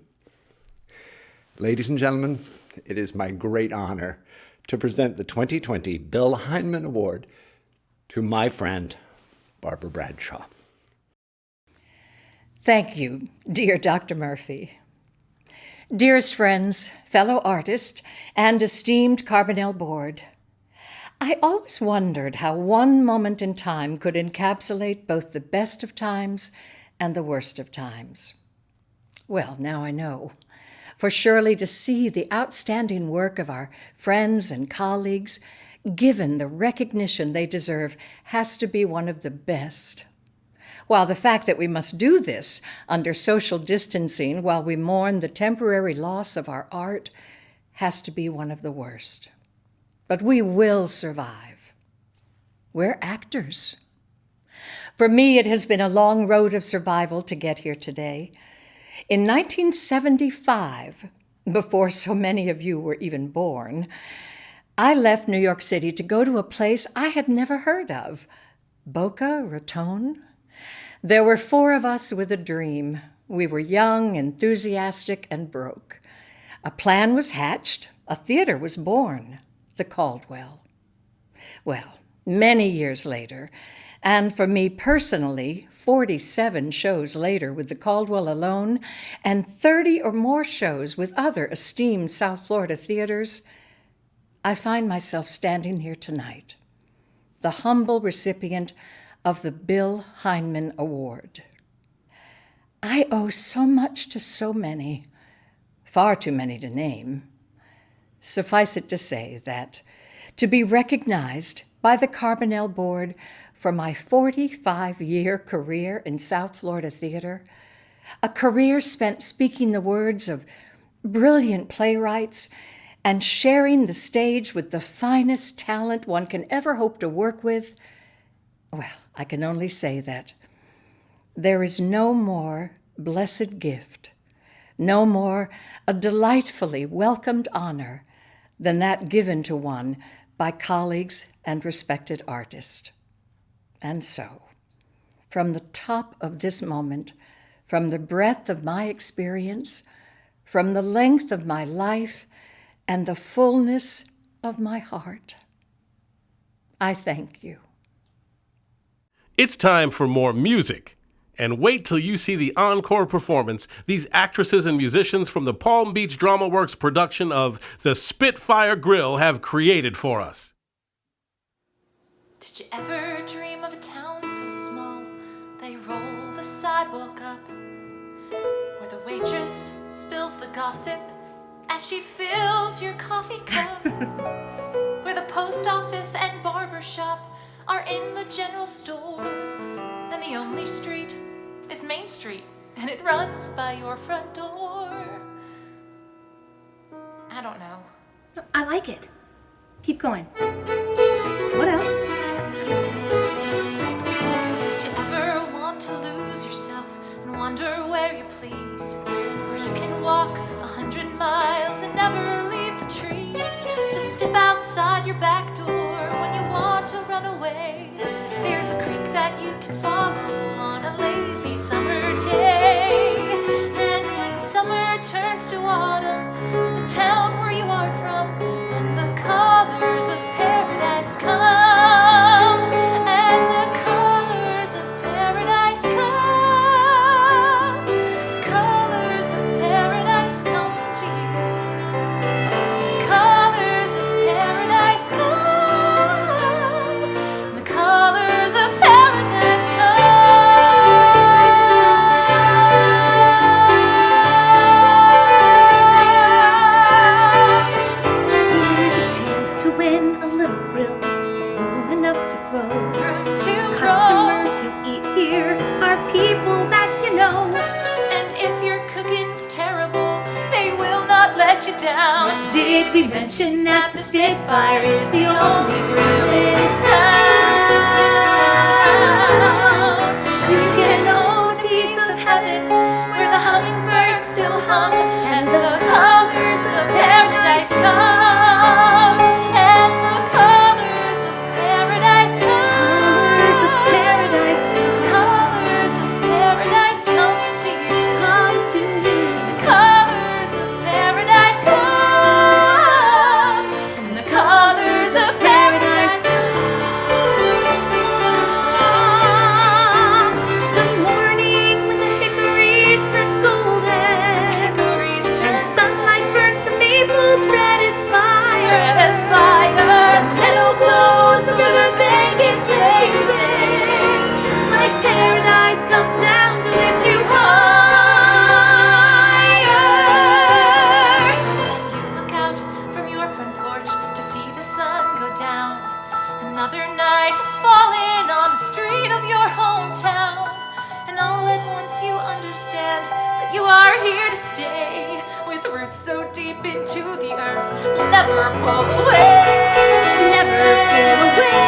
Ladies and gentlemen, it is my great honor to present the 2020 Bill Heineman Award to my friend, Barbara Bradshaw. Thank you, dear Dr. Murphy. Dearest friends, fellow artists, and esteemed Carbonell board, I always wondered how one moment in time could encapsulate both the best of times and the worst of times. Well, now I know. For surely to see the outstanding work of our friends and colleagues given the recognition they deserve has to be one of the best. While the fact that we must do this under social distancing while we mourn the temporary loss of our art has to be one of the worst. But we will survive. We're actors. For me, it has been a long road of survival to get here today. In 1975, before so many of you were even born, I left New York City to go to a place I had never heard of, Boca Raton. There were 4 of us with a dream. We were young, enthusiastic, and broke. A plan was hatched, a theater was born, the Caldwell. Well, many years later, and for me personally, 47 shows later with the Caldwell alone, and 30 or more shows with other esteemed South Florida theaters, I find myself standing here tonight, the humble recipient of the Bill Heineman Award. I owe so much to so many, far too many to name. Suffice it to say that to be recognized by the Carbonell Board for my 45-year career in South Florida theater, a career spent speaking the words of brilliant playwrights and sharing the stage with the finest talent one can ever hope to work with, well, I can only say that there is no more blessed gift, no more a delightfully welcomed honor than that given to one by colleagues and respected artists. And so, from the top of this moment, from the breadth of my experience, from the length of my life, and the fullness of my heart, I thank you. It's time for more music. And wait till you see the encore performance these actresses and musicians from the Palm Beach Drama Works production of The Spitfire Grill have created for us. Did you ever dream of a town so small they roll the sidewalk up, where the waitress spills the gossip as she fills your coffee cup, where the post office and barber shop are in the general store? Then the only street is Main Street, and it runs by your front door. I don't know. I like it. Keep going. What else? Did you ever want to lose yourself and wonder where you please, where you can walk 100 miles and never leave the trees, just step outside your back door when you want to run away? There's a creek that you can follow on a lazy summer day. And when summer turns to autumn, the town where you are from, then the colors of paradise come. And the colors of paradise come. you down. Did we mention that the Spitfire is the only grill in town? You can own a piece of heaven where the hummingbirds still hum and the colors of paradise come. And the colors of paradise come. Colors of paradise come to you. The colors of paradise come. And the colors of paradise come. The morning when the hickories turn golden. And sunlight burns the maples red as fire. And the meadow glows, the riverbank is blazing. Like paradise come down to lift you higher. You look out from your front porch to see the sun go down. Another night has fallen on the street of your hometown. And all at once you understand that you are here to stay. With roots so deep into the earth, they'll never pull away. Never pull away.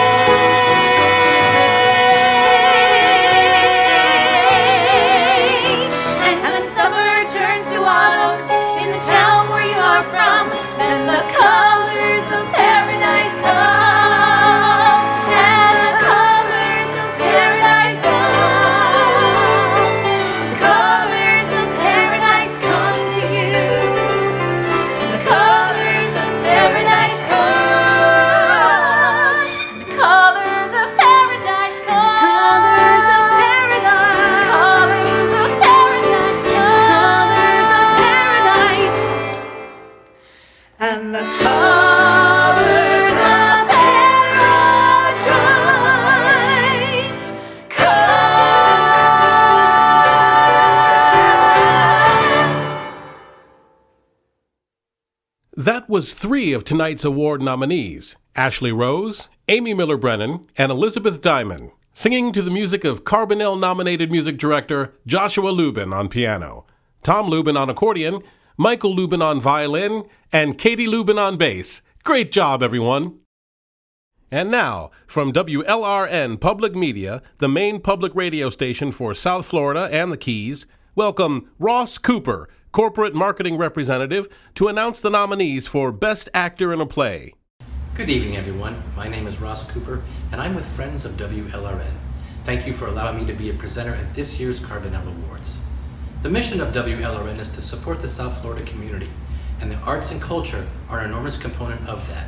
And when summer turns to autumn in the town where you are from, and the colors of paradise come. And the colors of paradise come. The colors of paradise come to you. The colors of paradise come. The colors of paradise come. Colors of paradise. Colors of paradise come. Colors of paradise. And the colors of paradise That was 3 of tonight's award nominees, Ashley Rose, Amy Miller-Brennan, and Elizabeth Diamond, singing to the music of Carbonell-nominated music director Joshua Lubin on piano, Tom Lubin on accordion, Michael Lubin on violin, and Katie Lubin on bass. Great job, everyone! And now, from WLRN Public Media, the main public radio station for South Florida and the Keys, welcome Ross Cooper, Corporate Marketing Representative, to announce the nominees for Best Actor in a Play. Good evening, everyone. My name is Ross Cooper, and I'm with Friends of WLRN. Thank you for allowing me to be a presenter at this year's Carbonell Awards. The mission of WLRN is to support the South Florida community, and the arts and culture are an enormous component of that.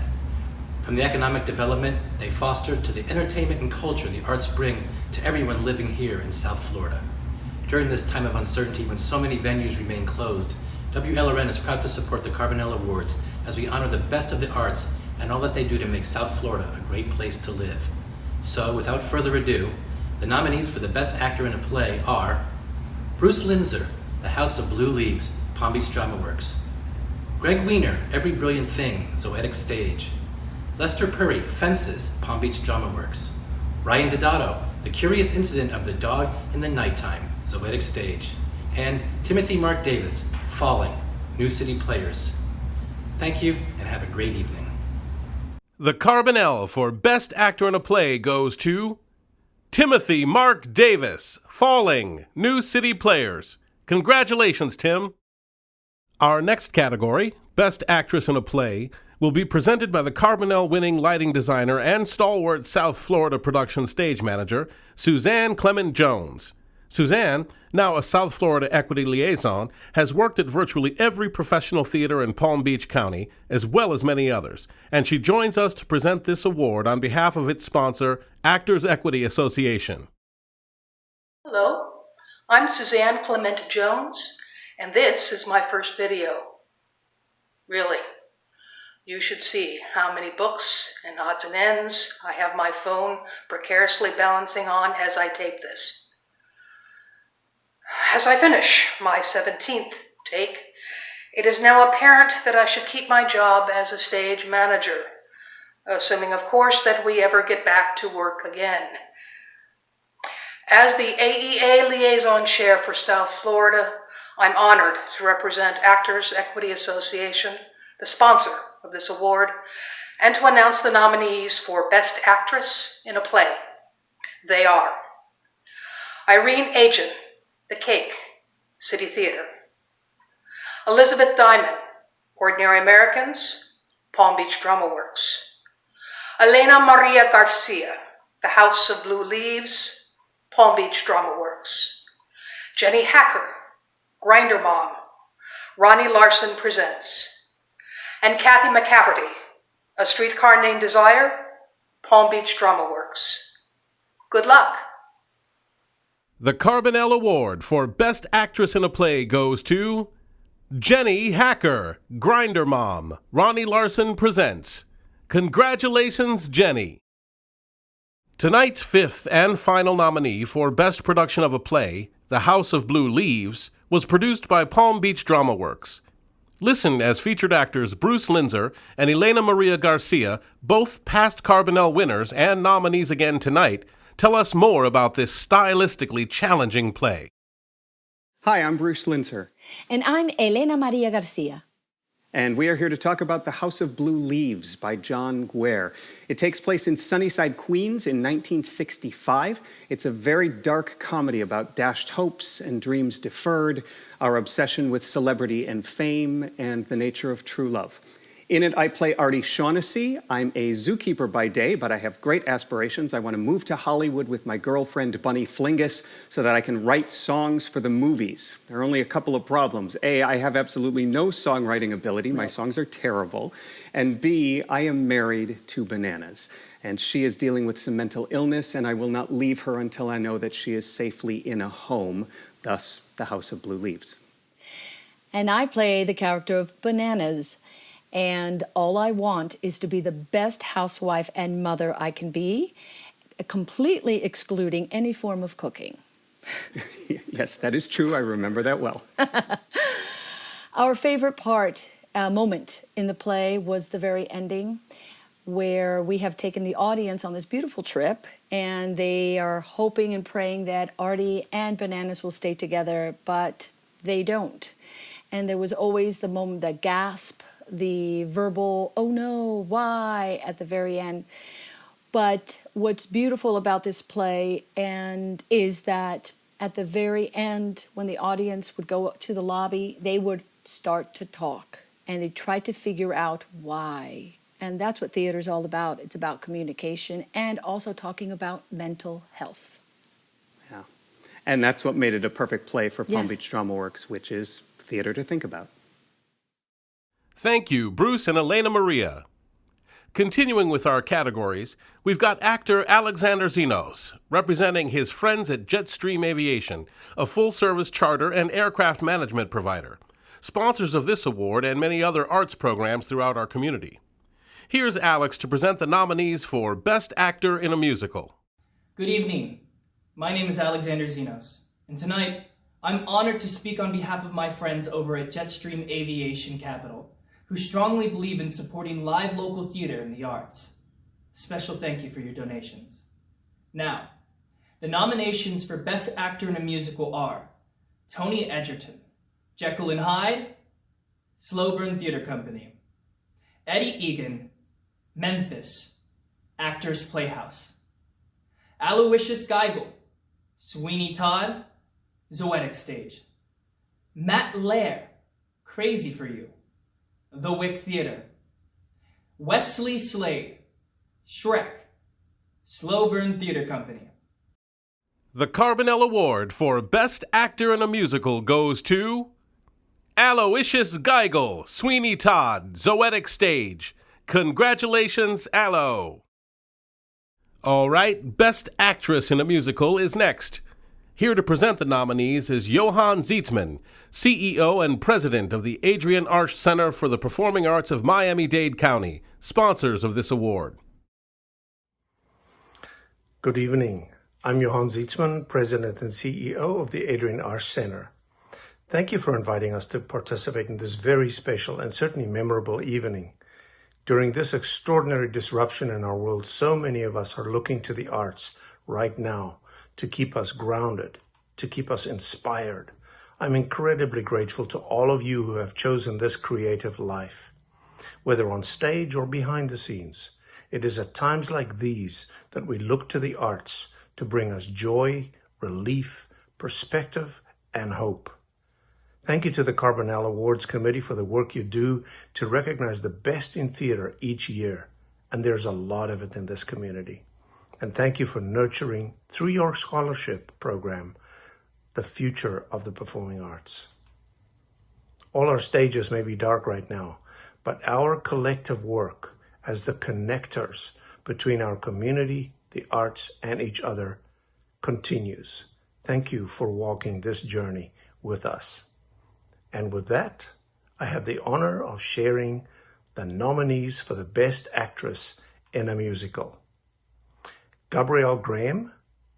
From the economic development they foster to the entertainment and culture the arts bring to everyone living here in South Florida. During this time of uncertainty when so many venues remain closed, WLRN is proud to support the Carbonell Awards as we honor the best of the arts and all that they do to make South Florida a great place to live. So, without further ado, the nominees for the Best Actor in a Play are Bruce Linzer, The House of Blue Leaves, Palm Beach Drama Works; Greg Wiener, Every Brilliant Thing, Zoetic Stage; Lester Purry, Fences, Palm Beach Drama Works; Ryan Dodato, The Curious Incident of the Dog in the Nighttime, Zoetic Stage; and Timothy Mark Davis, Falling, New City Players. Thank you, and have a great evening. The Carbonell for Best Actor in a Play goes to Timothy Mark Davis, Falling, New City Players. Congratulations, Tim. Our next category, Best Actress in a Play, will be presented by the Carbonell-winning lighting designer and stalwart South Florida production stage manager, Suzanne Clement Jones. Suzanne, now a South Florida Equity Liaison, has worked at virtually every professional theater in Palm Beach County, as well as many others, and she joins us to present this award on behalf of its sponsor, Actors Equity Association. Hello, I'm Suzanne Clement Jones, and this is my first video. Really, you should see how many books and odds and ends I have my phone precariously balancing on as I tape this. As I finish my 17th take, it is now apparent that I should keep my job as a stage manager, assuming, of course, that we ever get back to work again. As the AEA Liaison Chair for South Florida, I'm honored to represent Actors Equity Association, the sponsor of this award, and to announce the nominees for Best Actress in a Play. They are Irene Agin, The Cake, City Theater; Elizabeth Diamond, Ordinary Americans, Palm Beach Drama Works; Elena Maria Garcia, The House of Blue Leaves, Palm Beach Drama Works; Jenny Hacker, Grinder Mom, Ronnie Larson Presents; and Kathy McCafferty, A Streetcar Named Desire, Palm Beach Drama Works. Good luck. The Carbonell Award for Best Actress in a Play goes to Jenny Hacker, Grinder Mom, Ronnie Larson Presents. Congratulations, Jenny. Tonight's fifth and final nominee for Best Production of a Play, The House of Blue Leaves, was produced by Palm Beach Drama Works. Listen as featured actors Bruce Linzer and Elena Maria Garcia, both past Carbonell winners and nominees again tonight, tell us more about this stylistically challenging play. Hi, I'm Bruce Linzer. And I'm Elena Maria Garcia. And we are here to talk about The House of Blue Leaves by John Guare. It takes place in Sunnyside, Queens in 1965. It's a very dark comedy about dashed hopes and dreams deferred, our obsession with celebrity and fame, and the nature of true love. In it, I play Artie Shaughnessy. I'm a zookeeper by day, but I have great aspirations. I want to move to Hollywood with my girlfriend, Bunny Flingus, so that I can write songs for the movies. There are only a couple of problems. A, I have absolutely no songwriting ability. My songs are terrible. And B, I am married to Bananas. And she is dealing with some mental illness, and I will not leave her until I know that she is safely in a home, thus The House of Blue Leaves. And I play the character of Bananas. And all I want is to be the best housewife and mother I can be, completely excluding any form of cooking. Yes, that is true. I remember that well. Our favorite moment in the play was the very ending, where we have taken the audience on this beautiful trip, and they are hoping and praying that Artie and Bananas will stay together, but they don't. And there was always the moment, the gasp, the verbal, oh no, why, at the very end. But what's beautiful about this play is that at the very end, when the audience would go to the lobby, they would start to talk and they tried to figure out why. And that's what theater's all about. It's about communication and also talking about mental health. Yeah. And that's what made it a perfect play for Palm Yes. Beach Drama Works, which is theater to think about. Thank you, Bruce and Elena Maria. Continuing with our categories, we've got actor Alexander Zenos, representing his friends at Jetstream Aviation, a full-service charter and aircraft management provider, sponsors of this award and many other arts programs throughout our community. Here's Alex to present the nominees for Best Actor in a Musical. Good evening. My name is Alexander Zenos, and tonight I'm honored to speak on behalf of my friends over at Jetstream Aviation Capital, who strongly believe in supporting live local theater and the arts. A special thank you for your donations. Now, the nominations for Best Actor in a Musical are Tony Edgerton, Jekyll and Hyde, Slow Burn Theater Company; Eddie Egan, Memphis, Actors Playhouse; Aloysius Geigel, Sweeney Todd, Zoetic Stage; Matt Lair, Crazy for You, The Wick Theater; Wesley Slade, Shrek, Slow Burn Theater Company. The Carbonell Award for Best Actor in a Musical goes to Aloysius Geigel, Sweeney Todd, Zoetic Stage. Congratulations, Alo. All right, Best Actress in a Musical is next. Here to present the nominees is Johann Zietzman, CEO and President of the Adrian Arsh Center for the Performing Arts of Miami-Dade County, sponsors of this award. Good evening. I'm Johann Zietzman, President and CEO of the Adrian Arsh Center. Thank you for inviting us to participate in this very special and certainly memorable evening. During this extraordinary disruption in our world, so many of us are looking to the arts right now to keep us grounded, to keep us inspired. I'm incredibly grateful to all of you who have chosen this creative life. Whether on stage or behind the scenes, it is at times like these that we look to the arts to bring us joy, relief, perspective, and hope. Thank you to the Carbonell Awards Committee for the work you do to recognize the best in theater each year, and there's a lot of it in this community. And thank you for nurturing, through your scholarship program, the future of the performing arts. All our stages may be dark right now, but our collective work as the connectors between our community, the arts, and each other continues. Thank you for walking this journey with us. And with that, I have the honor of sharing the nominees for the Best Actress in a Musical. Gabrielle Graham,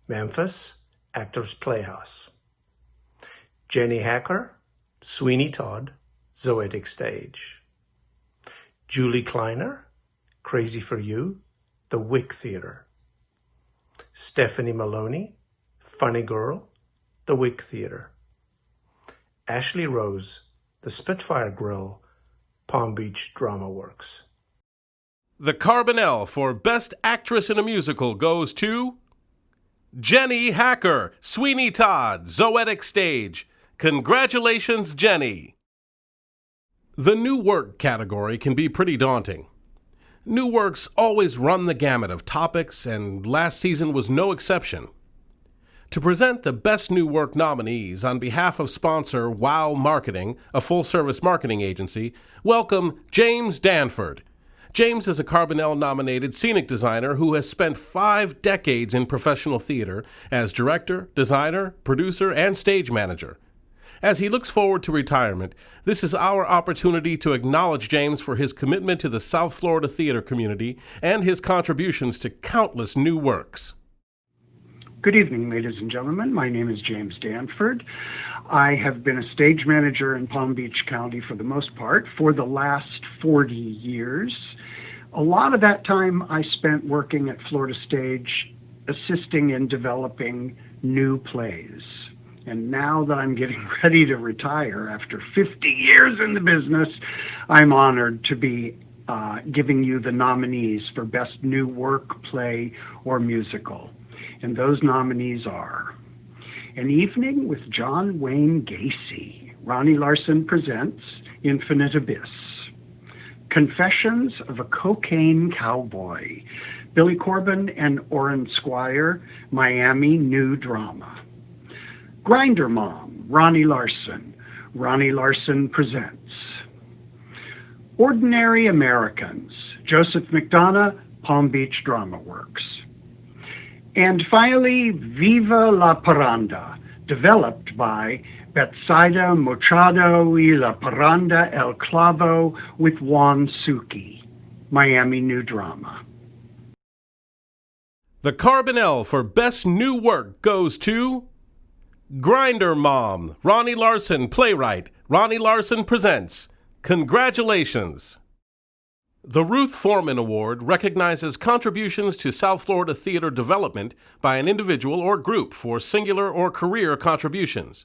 Memphis, Actors Playhouse. Jenny Hacker, Sweeney Todd, Zoetic Stage. Julie Kleiner, Crazy for You, The Wick Theater. Stephanie Maloney, Funny Girl, The Wick Theater. Ashley Rose, The Spitfire Grill, Palm Beach Drama Works. The Carbonell for Best Actress in a Musical goes to Jenny Hacker, Sweeney Todd, Zoetic Stage. Congratulations, Jenny! The new work category can be pretty daunting. New works always run the gamut of topics, and last season was no exception. To present the Best New Work nominees on behalf of sponsor WOW Marketing, a full-service marketing agency, welcome James Danford. James is a Carbonell-nominated scenic designer who has spent 5 decades in professional theater as director, designer, producer, and stage manager. As he looks forward to retirement, this is our opportunity to acknowledge James for his commitment to the South Florida theater community and his contributions to countless new works. Good evening, ladies and gentlemen. My name is James Danford. I have been a stage manager in Palm Beach County for the most part for the last 40 years. A lot of that time I spent working at Florida Stage, assisting in developing new plays. And now that I'm getting ready to retire after 50 years in the business, I'm honored to be giving you the nominees for Best New Work, Play, or Musical. And those nominees are An Evening with John Wayne Gacy, Ronnie Larson Presents, Infinite Abyss. Confessions of a Cocaine Cowboy, Billy Corbin and Orrin Squire, Miami New Drama. Grinder Mom, Ronnie Larson Presents. Ordinary Americans, Joseph McDonough, Palm Beach Drama Works. And finally, Viva la Parranda, developed by Betsaida Machado y la Parranda El Clavo with Juan Suki, Miami New Drama. The Carbonell for Best New Work goes to Grinder Mom, Ronnie Larson Playwright, Ronnie Larson Presents. Congratulations! The Ruth Foreman Award recognizes contributions to South Florida theater development by an individual or group for singular or career contributions.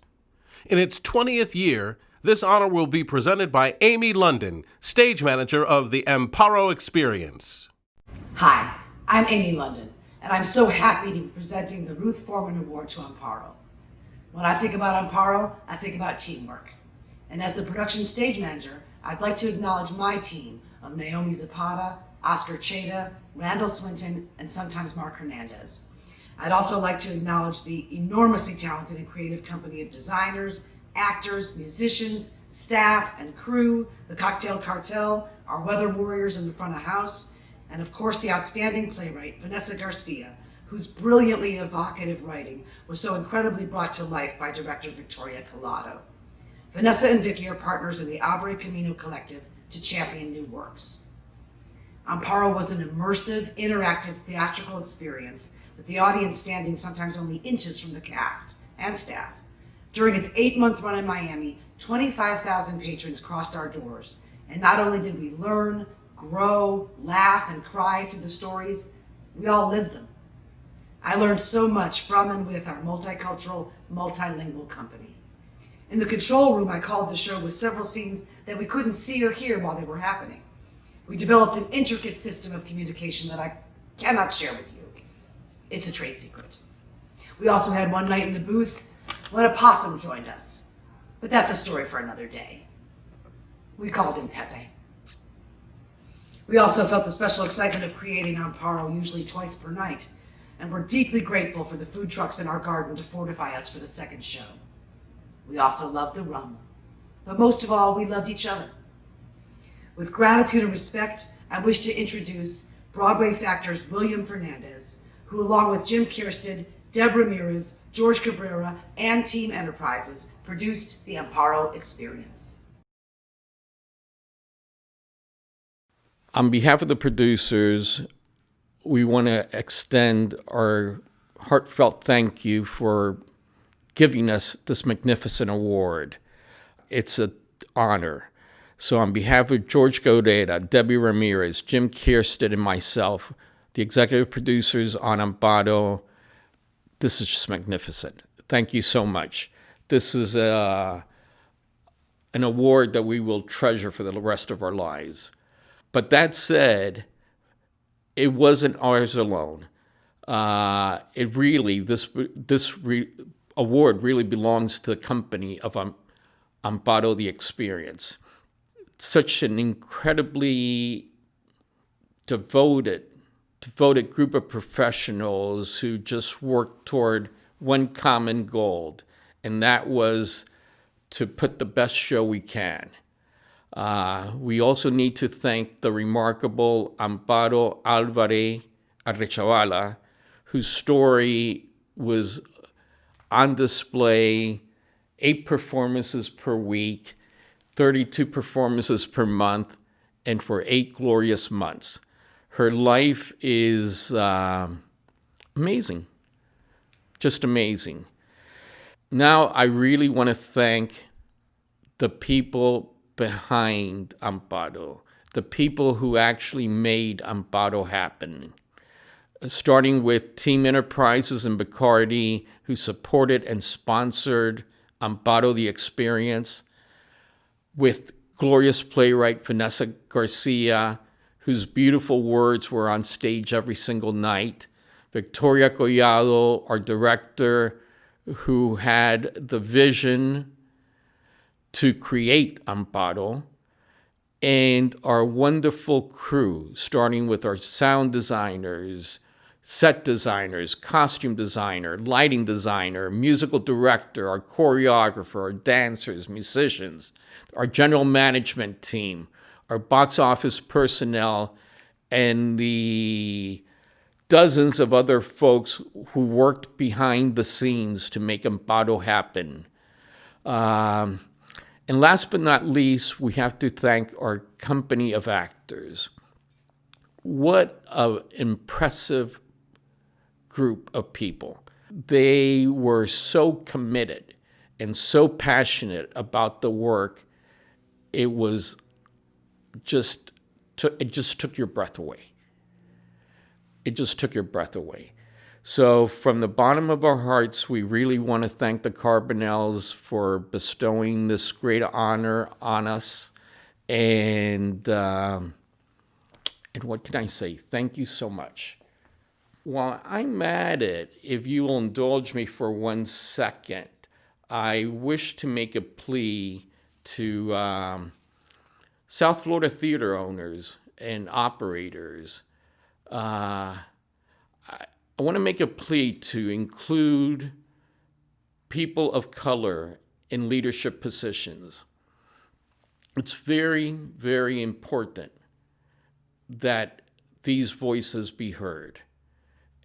In its 20th year, this honor will be presented by Amy London, stage manager of the Amparo Experience. Hi, I'm Amy London, and I'm so happy to be presenting the Ruth Foreman Award to Amparo. When I think about Amparo, I think about teamwork. And as the production stage manager, I'd like to acknowledge my team of Naomi Zapata, Oscar Cheda, Randall Swinton, and sometimes Mark Hernandez. I'd also like to acknowledge the enormously talented and creative company of designers, actors, musicians, staff, and crew, the Cocktail Cartel, our weather warriors in the front of house, and of course the outstanding playwright, Vanessa Garcia, whose brilliantly evocative writing was so incredibly brought to life by director Victoria Collado. Vanessa and Vicky are partners in the Aubrey Camino Collective to champion new works. Amparo was an immersive, interactive theatrical experience with the audience standing sometimes only inches from the cast and staff. During its 8-month run in Miami, 25,000 patrons crossed our doors, and not only did we learn, grow, laugh, and cry through the stories, we all lived them. I learned so much from and with our multicultural, multilingual company. In the control room, I called the show with several scenes that we couldn't see or hear while they were happening. We developed an intricate system of communication that I cannot share with you. It's a trade secret. We also had one night in the booth when a possum joined us. But that's a story for another day. We called him Pepe. We also felt the special excitement of creating Amparo usually twice per night, and we're deeply grateful for the food trucks in our garden to fortify us for the second show. We also loved the rum, but most of all, we loved each other. With gratitude and respect, I wish to introduce Broadway Factor's William Fernandez, who along with Jim Kiersted, Deb Ramirez, George Cabrera, and Team Enterprises produced the Amparo Experience. On behalf of the producers, we want to extend our heartfelt thank you for giving us this magnificent award. It's an honor. So on behalf of George Godeda, Debbie Ramirez, Jim Kiersted, and myself, the executive producers on Amparo, this is just magnificent. Thank you so much. This is an award that we will treasure for the rest of our lives. But that said, it wasn't ours alone. This award really belongs to the company of Amparo the Experience. Such an incredibly devoted group of professionals who just worked toward one common goal, and that was to put the best show we can. We also need to thank the remarkable Amparo Alvarez Arrechavala, whose story was on display 8 performances per week, 32 performances per month, and for 8 glorious months. Her life is amazing, just amazing. Now I really want to thank the people behind Amparo, the people who actually made Amparo happen. Starting with Team Enterprises and Bacardi, who supported and sponsored Amparo the Experience, with glorious playwright Vanessa Garcia, whose beautiful words were on stage every single night, Victoria Collado, our director, who had the vision to create Amparo, and our wonderful crew, starting with our sound designers, set designers, costume designer, lighting designer, musical director, our choreographer, our dancers, musicians, our general management team, our box office personnel, and the dozens of other folks who worked behind the scenes to make Amparo happen. And last but not least, we have to thank our company of actors. What an impressive group of people. They were so committed and so passionate about the work. It just took your breath away. It just took your breath away. So from the bottom of our hearts, we really want to thank the Carbonells for bestowing this great honor on us. And what can I say? Thank you so much. While I'm at it, if you will indulge me for 1 second, I wish to make a plea to South Florida theater owners and operators. I want to make a plea to include people of color in leadership positions. It's very, very important that these voices be heard.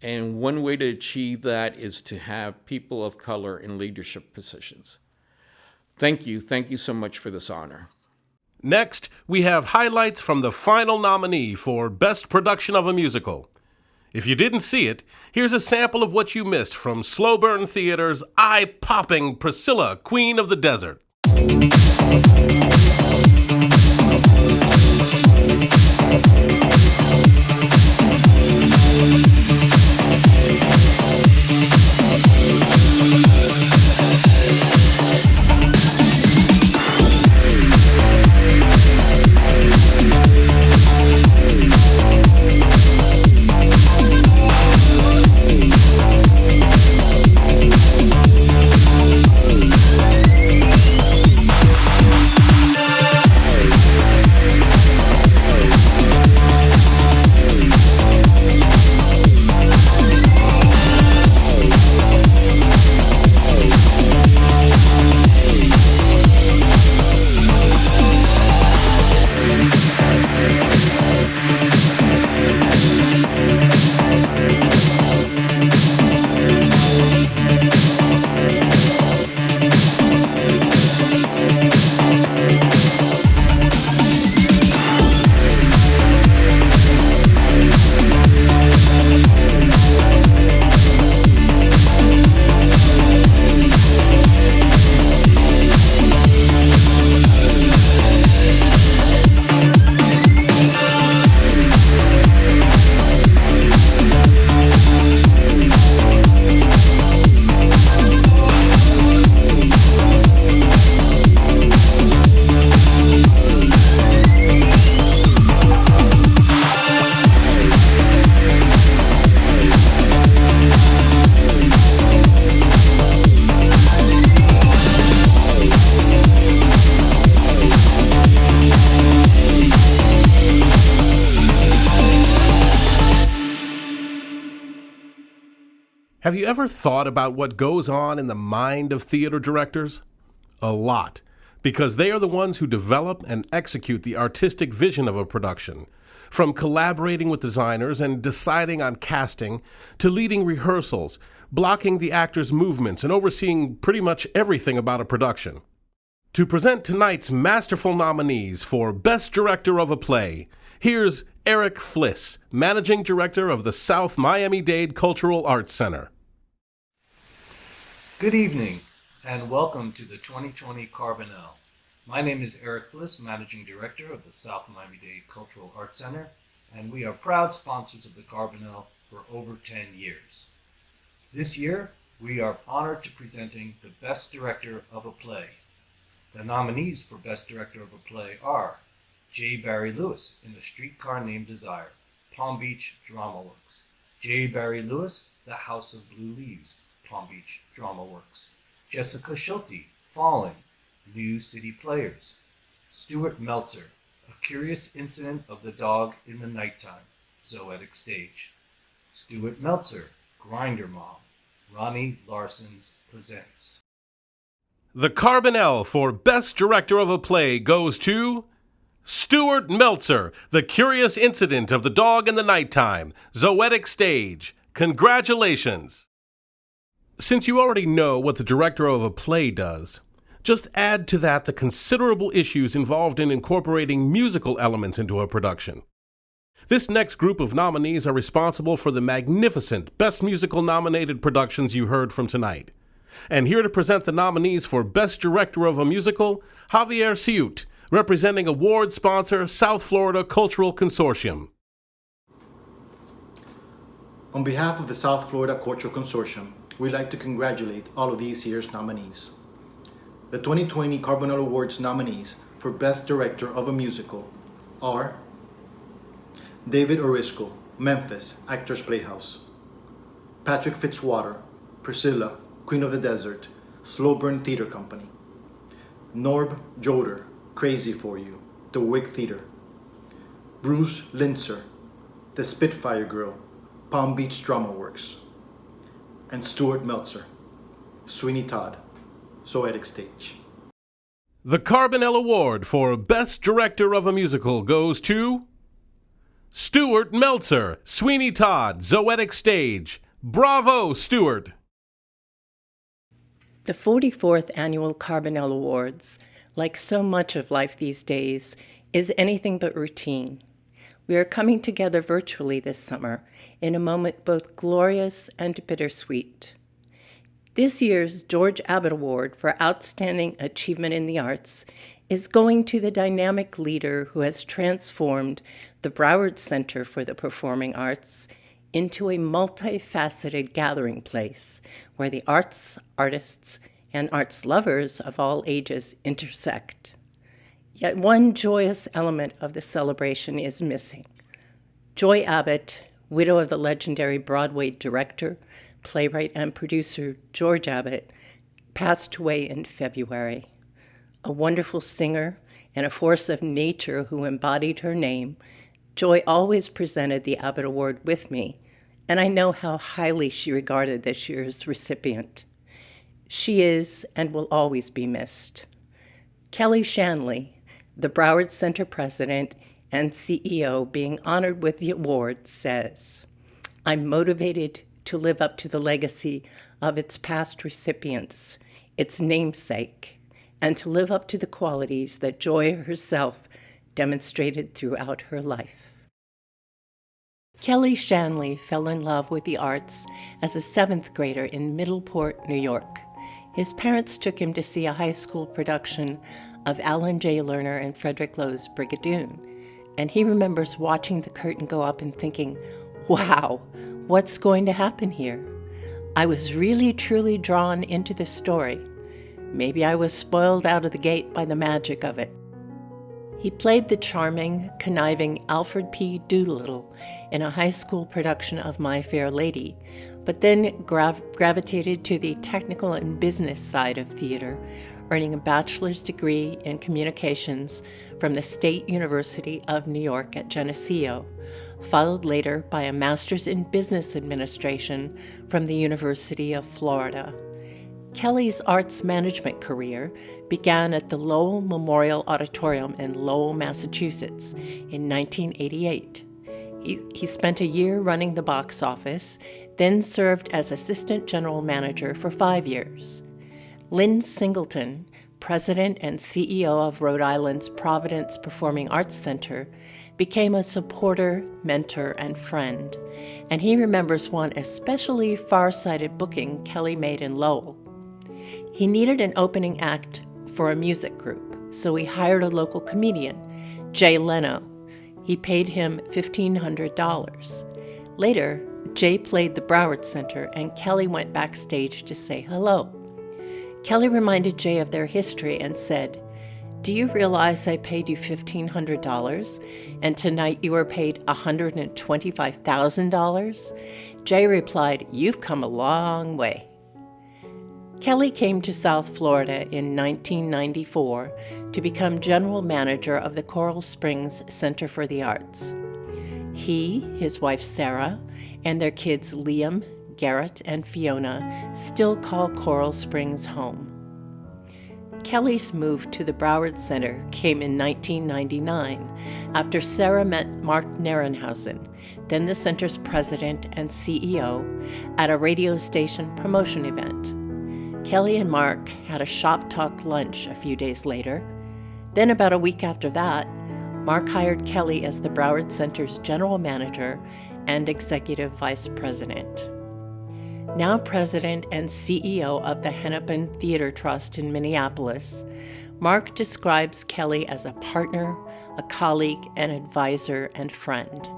And one way to achieve that is to have people of color in leadership positions. Thank you. Thank you so much for this honor. Next, we have highlights from the final nominee for Best Production of a Musical. If you didn't see it, here's a sample of what you missed from Slow Burn Theater's eye-popping Priscilla, Queen of the Desert. Have you ever thought about what goes on in the mind of theater directors? A lot, because they are the ones who develop and execute the artistic vision of a production, from collaborating with designers and deciding on casting, to leading rehearsals, blocking the actors' movements, and overseeing pretty much everything about a production. To present tonight's masterful nominees for Best Director of a Play, here's Eric Fliss, Managing Director of the South Miami-Dade Cultural Arts Center. Good evening, and welcome to the 2020 Carbonell. My name is Eric Fliss, Managing Director of the South Miami-Dade Cultural Arts Center, and we are proud sponsors of the Carbonell for over 10 years. This year, we are honored to presenting the Best Director of a Play. The nominees for Best Director of a Play are J. Barry Lewis in The Streetcar Named Desire, Palm Beach Drama Works. J. Barry Lewis, The House of Blue Leaves, Palm Beach Drama Works. Jessica Schulte, Falling, New City Players. Stuart Meltzer, A Curious Incident of the Dog in the Nighttime, Zoetic Stage. Stuart Meltzer, Grinder Mom, Ronnie Larson's Presents. The Carbonell for Best Director of a Play goes to Stuart Meltzer, The Curious Incident of the Dog in the Nighttime, Zoetic Stage. Congratulations! Since you already know what the director of a play does, just add to that the considerable issues involved in incorporating musical elements into a production. This next group of nominees are responsible for the magnificent Best Musical nominated productions you heard from tonight. And here to present the nominees for Best Director of a Musical, Javier Ciut, representing award sponsor South Florida Cultural Consortium. On behalf of the South Florida Cultural Consortium, we'd like to congratulate all of these year's nominees. The 2020 Carbonell Awards nominees for Best Director of a Musical are David Orisco, Memphis, Actors Playhouse. Patrick Fitzwater, Priscilla, Queen of the Desert, Slow Burn Theater Company. Norb Joder, Crazy for You, The Wick Theater. Bruce Linzer, The Spitfire Girl, Palm Beach Drama Works. And Stuart Meltzer, Sweeney Todd, Zoetic Stage. The Carbonell Award for Best Director of a Musical goes to Stuart Meltzer, Sweeney Todd, Zoetic Stage. Bravo, Stuart! The 44th Annual Carbonell Awards, like so much of life these days, is anything but routine. We are coming together virtually this summer in a moment both glorious and bittersweet. This year's George Abbott Award for Outstanding Achievement in the Arts is going to the dynamic leader who has transformed the Broward Center for the Performing Arts into a multifaceted gathering place where the arts, artists, and arts lovers of all ages intersect. Yet one joyous element of the celebration is missing. Joy Abbott, widow of the legendary Broadway director, playwright, and producer George Abbott, passed away in February. A wonderful singer and a force of nature who embodied her name, Joy always presented the Abbott Award with me, and I know how highly she regarded this year's recipient. She is and will always be missed. Kelly Shanley, the Broward Center president and CEO being honored with the award, says, "I'm motivated to live up to the legacy of its past recipients, its namesake, and to live up to the qualities that Joy herself demonstrated throughout her life." Kelly Shanley fell in love with the arts as a 7th grader in Middleport, New York. His parents took him to see a high school production of Alan J. Lerner and Frederick Lowe's Brigadoon, and he remembers watching the curtain go up and thinking, "Wow, what's going to happen here?" I was really truly drawn into the story. Maybe I was spoiled out of the gate by the magic of it. He played the charming, conniving Alfred P. Doolittle in a high school production of My Fair Lady, but then gravitated to the technical and business side of theater, earning a bachelor's degree in communications from the State University of New York at Geneseo, followed later by a master's in business administration from the University of Florida. Kelly's arts management career began at the Lowell Memorial Auditorium in Lowell, Massachusetts in 1988. He spent a year running the box office, then served as assistant general manager for 5 years. Lynn Singleton, president and CEO of Rhode Island's Providence Performing Arts Center, became a supporter, mentor, and friend, and he remembers one especially far-sighted booking Kelly made in Lowell. He needed an opening act for a music group, so he hired a local comedian, Jay Leno. He paid him $1,500. Later, Jay played the Broward Center, and Kelly went backstage to say hello. Kelly reminded Jay of their history and said, "Do you realize I paid you $1,500 and tonight you were paid $125,000? Jay replied, "You've come a long way." Kelly came to South Florida in 1994 to become general manager of the Coral Springs Center for the Arts. He, his wife Sarah, and their kids Liam, Garrett, and Fiona still call Coral Springs home. Kelly's move to the Broward Center came in 1999 after Sarah met Mark Nerenhausen, then the center's president and CEO, at a radio station promotion event. Kelly and Mark had a shop talk lunch a few days later. Then about a week after that, Mark hired Kelly as the Broward Center's general manager and executive vice president. Now president and CEO of the Hennepin Theater Trust in Minneapolis, Mark describes Kelly as a partner, a colleague, an advisor, and friend.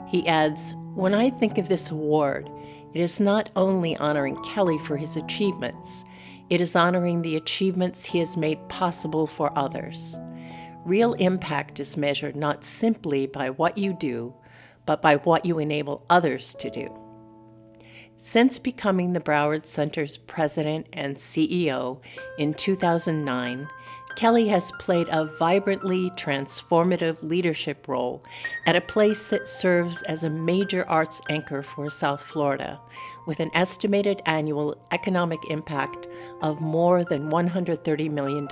He adds, "When I think of this award, it is not only honoring Kelly for his achievements, it is honoring the achievements he has made possible for others. Real impact is measured not simply by what you do, but by what you enable others to do." Since becoming the Broward Center's president and CEO in 2009, Kelly has played a vibrantly transformative leadership role at a place that serves as a major arts anchor for South Florida, with an estimated annual economic impact of more than $130 million.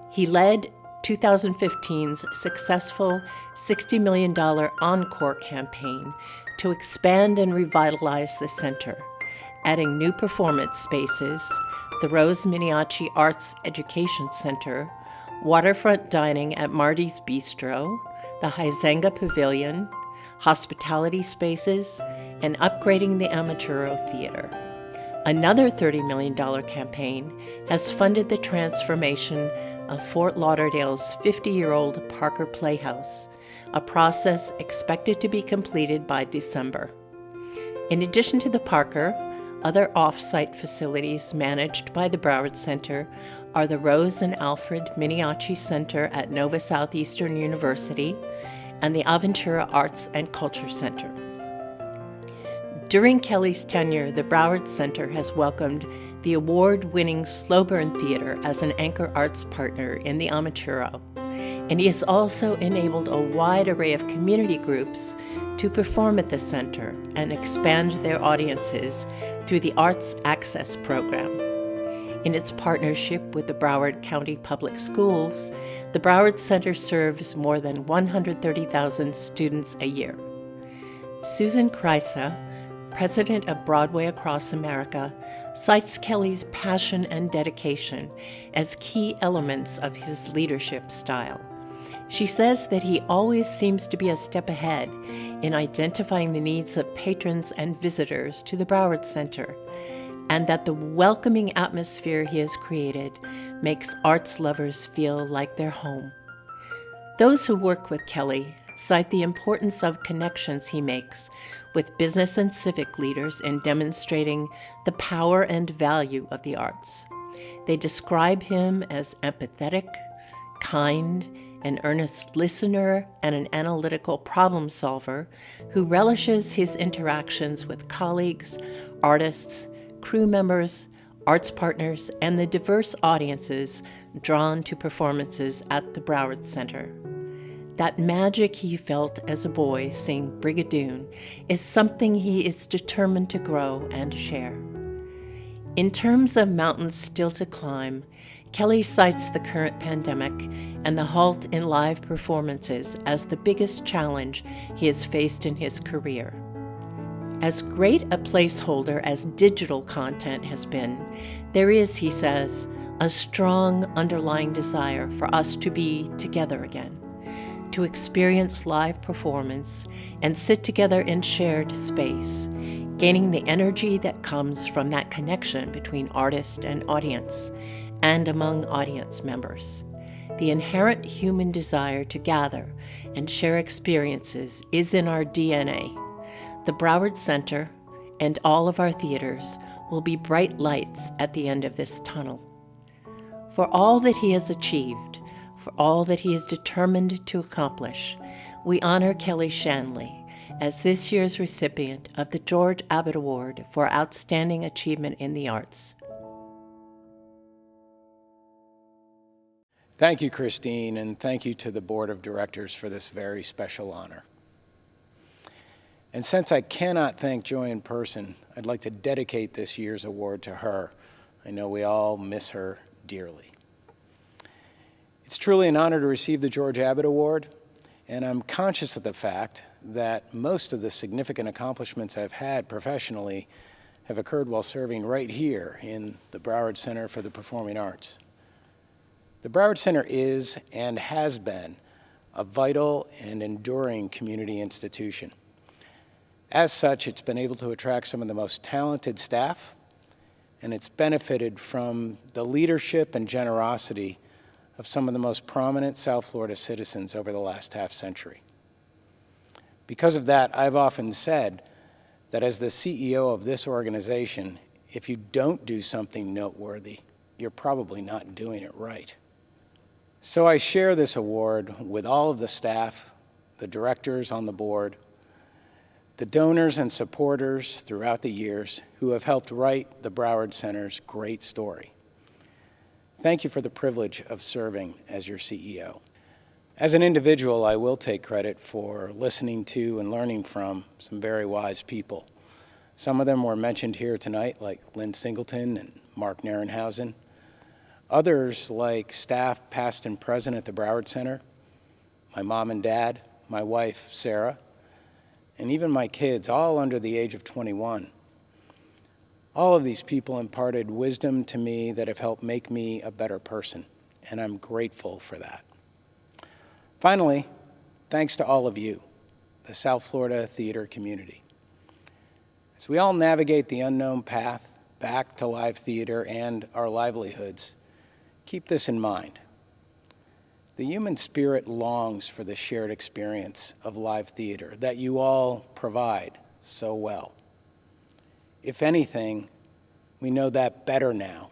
He led 2015's successful $60 million Encore campaign to expand and revitalize the center, adding new performance spaces, the Rose Miniaci Arts Education Center, waterfront dining at Marty's Bistro, the Hyzanga Pavilion, hospitality spaces, and upgrading the Amaturo Theater. Another $30 million campaign has funded the transformation of Fort Lauderdale's 50-year-old Parker Playhouse, a process expected to be completed by December. In addition to the Parker, other off-site facilities managed by the Broward Center are the Rose and Alfred Miniaci Center at Nova Southeastern University and the Aventura Arts and Culture Center. During Kelly's tenure, the Broward Center has welcomed the award-winning Slow Burn Theater as an anchor arts partner in the Amaturo, and he has also enabled a wide array of community groups to perform at the center and expand their audiences through the Arts Access Program. In its partnership with the Broward County Public Schools, the Broward Center serves more than 130,000 students a year. Susan Kreisa, president of Broadway Across America, cites Kelly's passion and dedication as key elements of his leadership style. She says that he always seems to be a step ahead in identifying the needs of patrons and visitors to the Broward Center, and that the welcoming atmosphere he has created makes arts lovers feel like they're home. Those who work with Kelly cite the importance of connections he makes with business and civic leaders in demonstrating the power and value of the arts. They describe him as empathetic, kind, an earnest listener and an analytical problem solver who relishes his interactions with colleagues, artists, crew members, arts partners, and the diverse audiences drawn to performances at the Broward Center. That magic he felt as a boy seeing Brigadoon is something he is determined to grow and share. In terms of mountains still to climb, Kelly cites the current pandemic and the halt in live performances as the biggest challenge he has faced in his career. As great a placeholder as digital content has been, there is, he says, a strong underlying desire for us to be together again, to experience live performance and sit together in shared space, gaining the energy that comes from that connection between artist and audience, and among audience members. The inherent human desire to gather and share experiences is in our DNA. The Broward Center and all of our theaters will be bright lights at the end of this tunnel. For all that he has achieved, for all that he is determined to accomplish, we honor Kelly Shanley as this year's recipient of the George Abbott Award for Outstanding Achievement in the Arts. Thank you, Christine, and thank you to the Board of Directors for this very special honor. And since I cannot thank Joy in person, I'd like to dedicate this year's award to her. I know we all miss her dearly. It's truly an honor to receive the George Abbott Award, and I'm conscious of the fact that most of the significant accomplishments I've had professionally have occurred while serving right here in the Broward Center for the Performing Arts. The Broward Center is and has been a vital and enduring community institution. As such, it's been able to attract some of the most talented staff, and it's benefited from the leadership and generosity of some of the most prominent South Florida citizens over the last half-century. Because of that, I've often said that as the CEO of this organization, if you don't do something noteworthy, you're probably not doing it right. So I share this award with all of the staff, the directors on the board, the donors and supporters throughout the years who have helped write the Broward Center's great story. Thank you for the privilege of serving as your CEO. As an individual, I will take credit for listening to and learning from some very wise people. Some of them were mentioned here tonight, like Lynn Singleton and Mark Narenhausen. Others, like staff past and present at the Broward Center, my mom and dad, my wife, Sarah, and even my kids, all under the age of 21. All of these people imparted wisdom to me that have helped make me a better person, and I'm grateful for that. Finally, thanks to all of you, the South Florida theater community. As we all navigate the unknown path back to live theater and our livelihoods, keep this in mind. The human spirit longs for the shared experience of live theater that you all provide so well. If anything, we know that better now.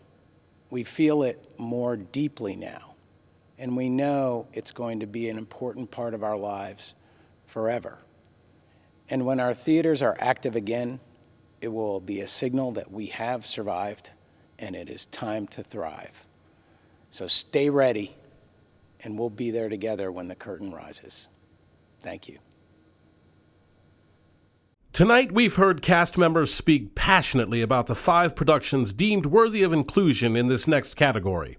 We feel it more deeply now. And we know it's going to be an important part of our lives forever. And when our theaters are active again, it will be a signal that we have survived and it is time to thrive. So stay ready, and we'll be there together when the curtain rises. Thank you. Tonight, we've heard cast members speak passionately about the 5 productions deemed worthy of inclusion in this next category.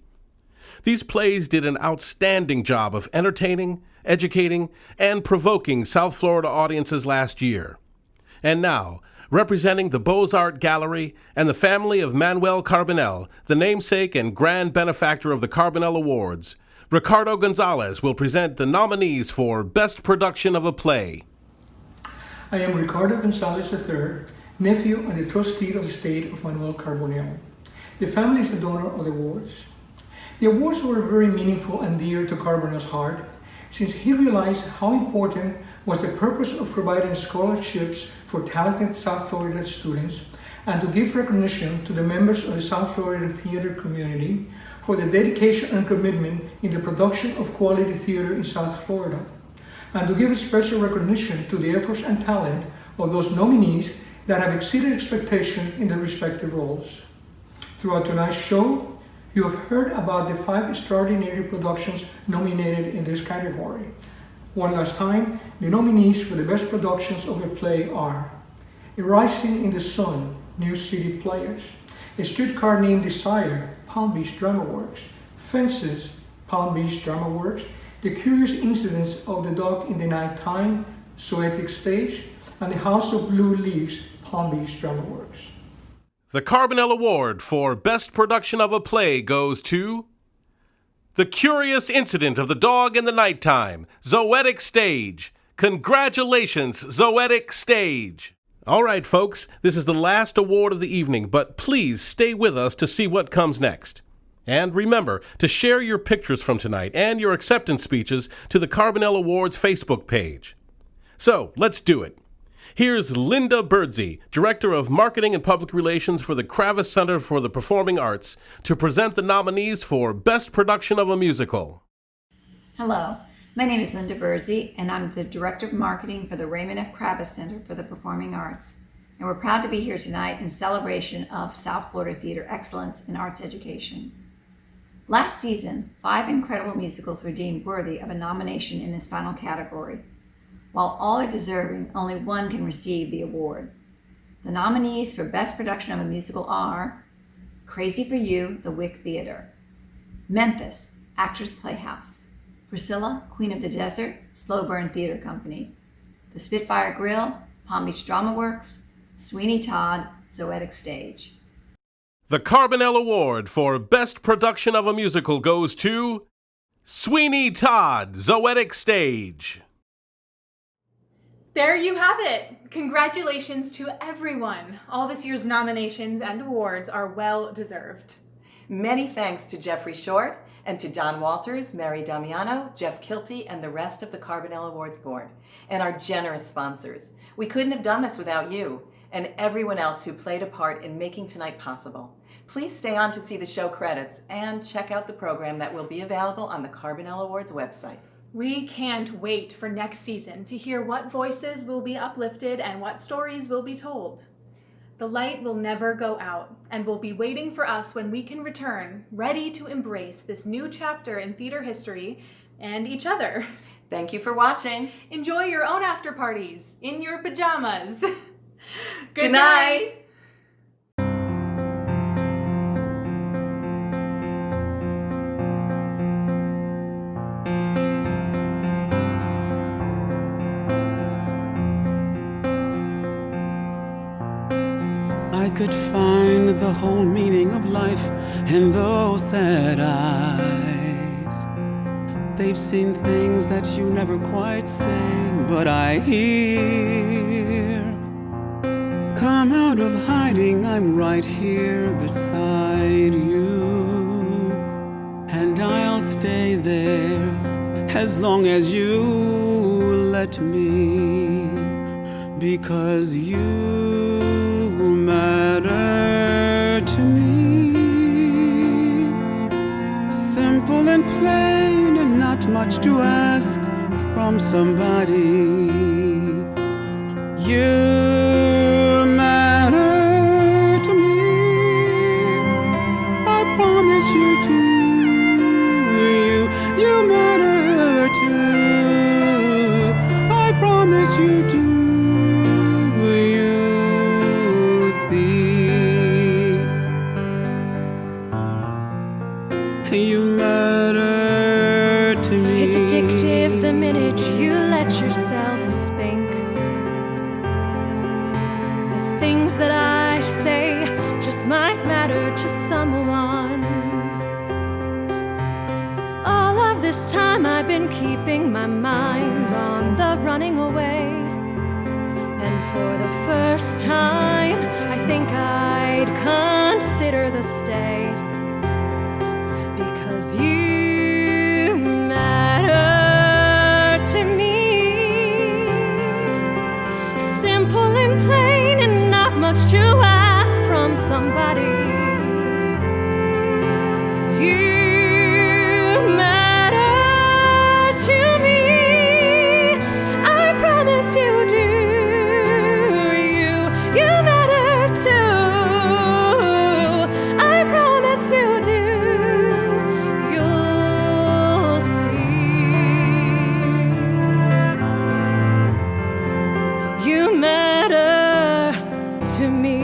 These plays did an outstanding job of entertaining, educating, and provoking South Florida audiences last year. And now, representing the Beaux-Arts Gallery and the family of Manuel Carbonell, the namesake and grand benefactor of the Carbonell Awards, Ricardo Gonzalez will present the nominees for Best Production of a Play. I am Ricardo Gonzalez III, nephew and the trustee of the estate of Manuel Carbonell. The family is the donor of the awards. The awards were very meaningful and dear to Carbonell's heart, since he realized how important was the purpose of providing scholarships for talented South Florida students, and to give recognition to the members of the South Florida theater community for their dedication and commitment in the production of quality theater in South Florida, and to give special recognition to the efforts and talent of those nominees that have exceeded expectation in their respective roles. Throughout tonight's show, you have heard about the 5 extraordinary productions nominated in this category. One last time, the nominees for the best productions of a play are A Rising in the Sun, New City Players; A Streetcar Named Desire, Palm Beach Drama Works; Fences, Palm Beach Drama Works; The Curious Incidents of the Dog in the Nighttime, Zoetic Stage; and The House of Blue Leaves, Palm Beach Drama Works. The Carbonell Award for Best Production of a Play goes to The Curious Incident of the Dog in the Nighttime, Zoetic Stage. Congratulations, Zoetic Stage. All right, folks, this is the last award of the evening, but please stay with us to see what comes next. And remember to share your pictures from tonight and your acceptance speeches to the Carbonell Awards Facebook page. So, let's do it. Here's Linda Birdsey, Director of Marketing and Public Relations for the Kravis Center for the Performing Arts, to present the nominees for Best Production of a Musical. Hello, my name is Linda Birdsey, and I'm the Director of Marketing for the Raymond F. Kravis Center for the Performing Arts. And we're proud to be here tonight in celebration of South Florida theater excellence in arts education. Last season, 5 incredible musicals were deemed worthy of a nomination in this final category. While all are deserving, only one can receive the award. The nominees for Best Production of a Musical are Crazy for You, the Wick Theater; Memphis, Actors Playhouse; Priscilla, Queen of the Desert, Slow Burn Theater Company; The Spitfire Grill, Palm Beach Drama Works; Sweeney Todd, Zoetic Stage. The Carbonell Award for Best Production of a Musical goes to Sweeney Todd, Zoetic Stage. There you have it! Congratulations to everyone. All this year's nominations and awards are well deserved. Many thanks to Jeffrey Short and to Don Walters, Mary Damiano, Jeff Kilty, and the rest of the Carbonell Awards Board, and our generous sponsors. We couldn't have done this without you, and everyone else who played a part in making tonight possible. Please stay on to see the show credits and check out the program that will be available on the Carbonell Awards website. We can't wait for next season to hear what voices will be uplifted and what stories will be told. The light will never go out and will be waiting for us when we can return, ready to embrace this new chapter in theater history and each other. Thank you for watching. Enjoy your own after parties in your pajamas. Good night. I could find the whole meaning of life in those sad eyes. They've seen things that you never quite say, but I hear. Come out of hiding, I'm right here beside you. And I'll stay there as long as you let me, because you matter to me. Simple and plain and not much to ask from somebody. You matter to me. I promise you do. You matter too. I promise you do. You matter to me. It's addictive the minute you let yourself think. The things that I say just might matter to someone. All of this time I've been keeping my mind on the running away. And for the first time, I think I'd consider the stay. Because you matter to me. Simple and plain and not much to ask somebody. You matter to me. I promise you do. You matter too. I promise you do. You'll see. You matter to me.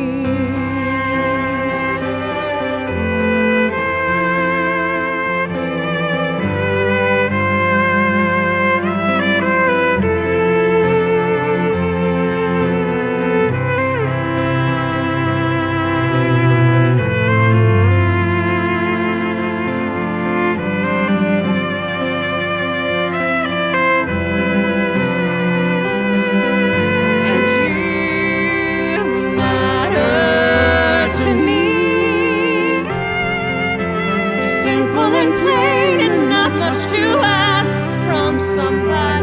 And you matter to me. Simple and plain, and not much to ask from somebody.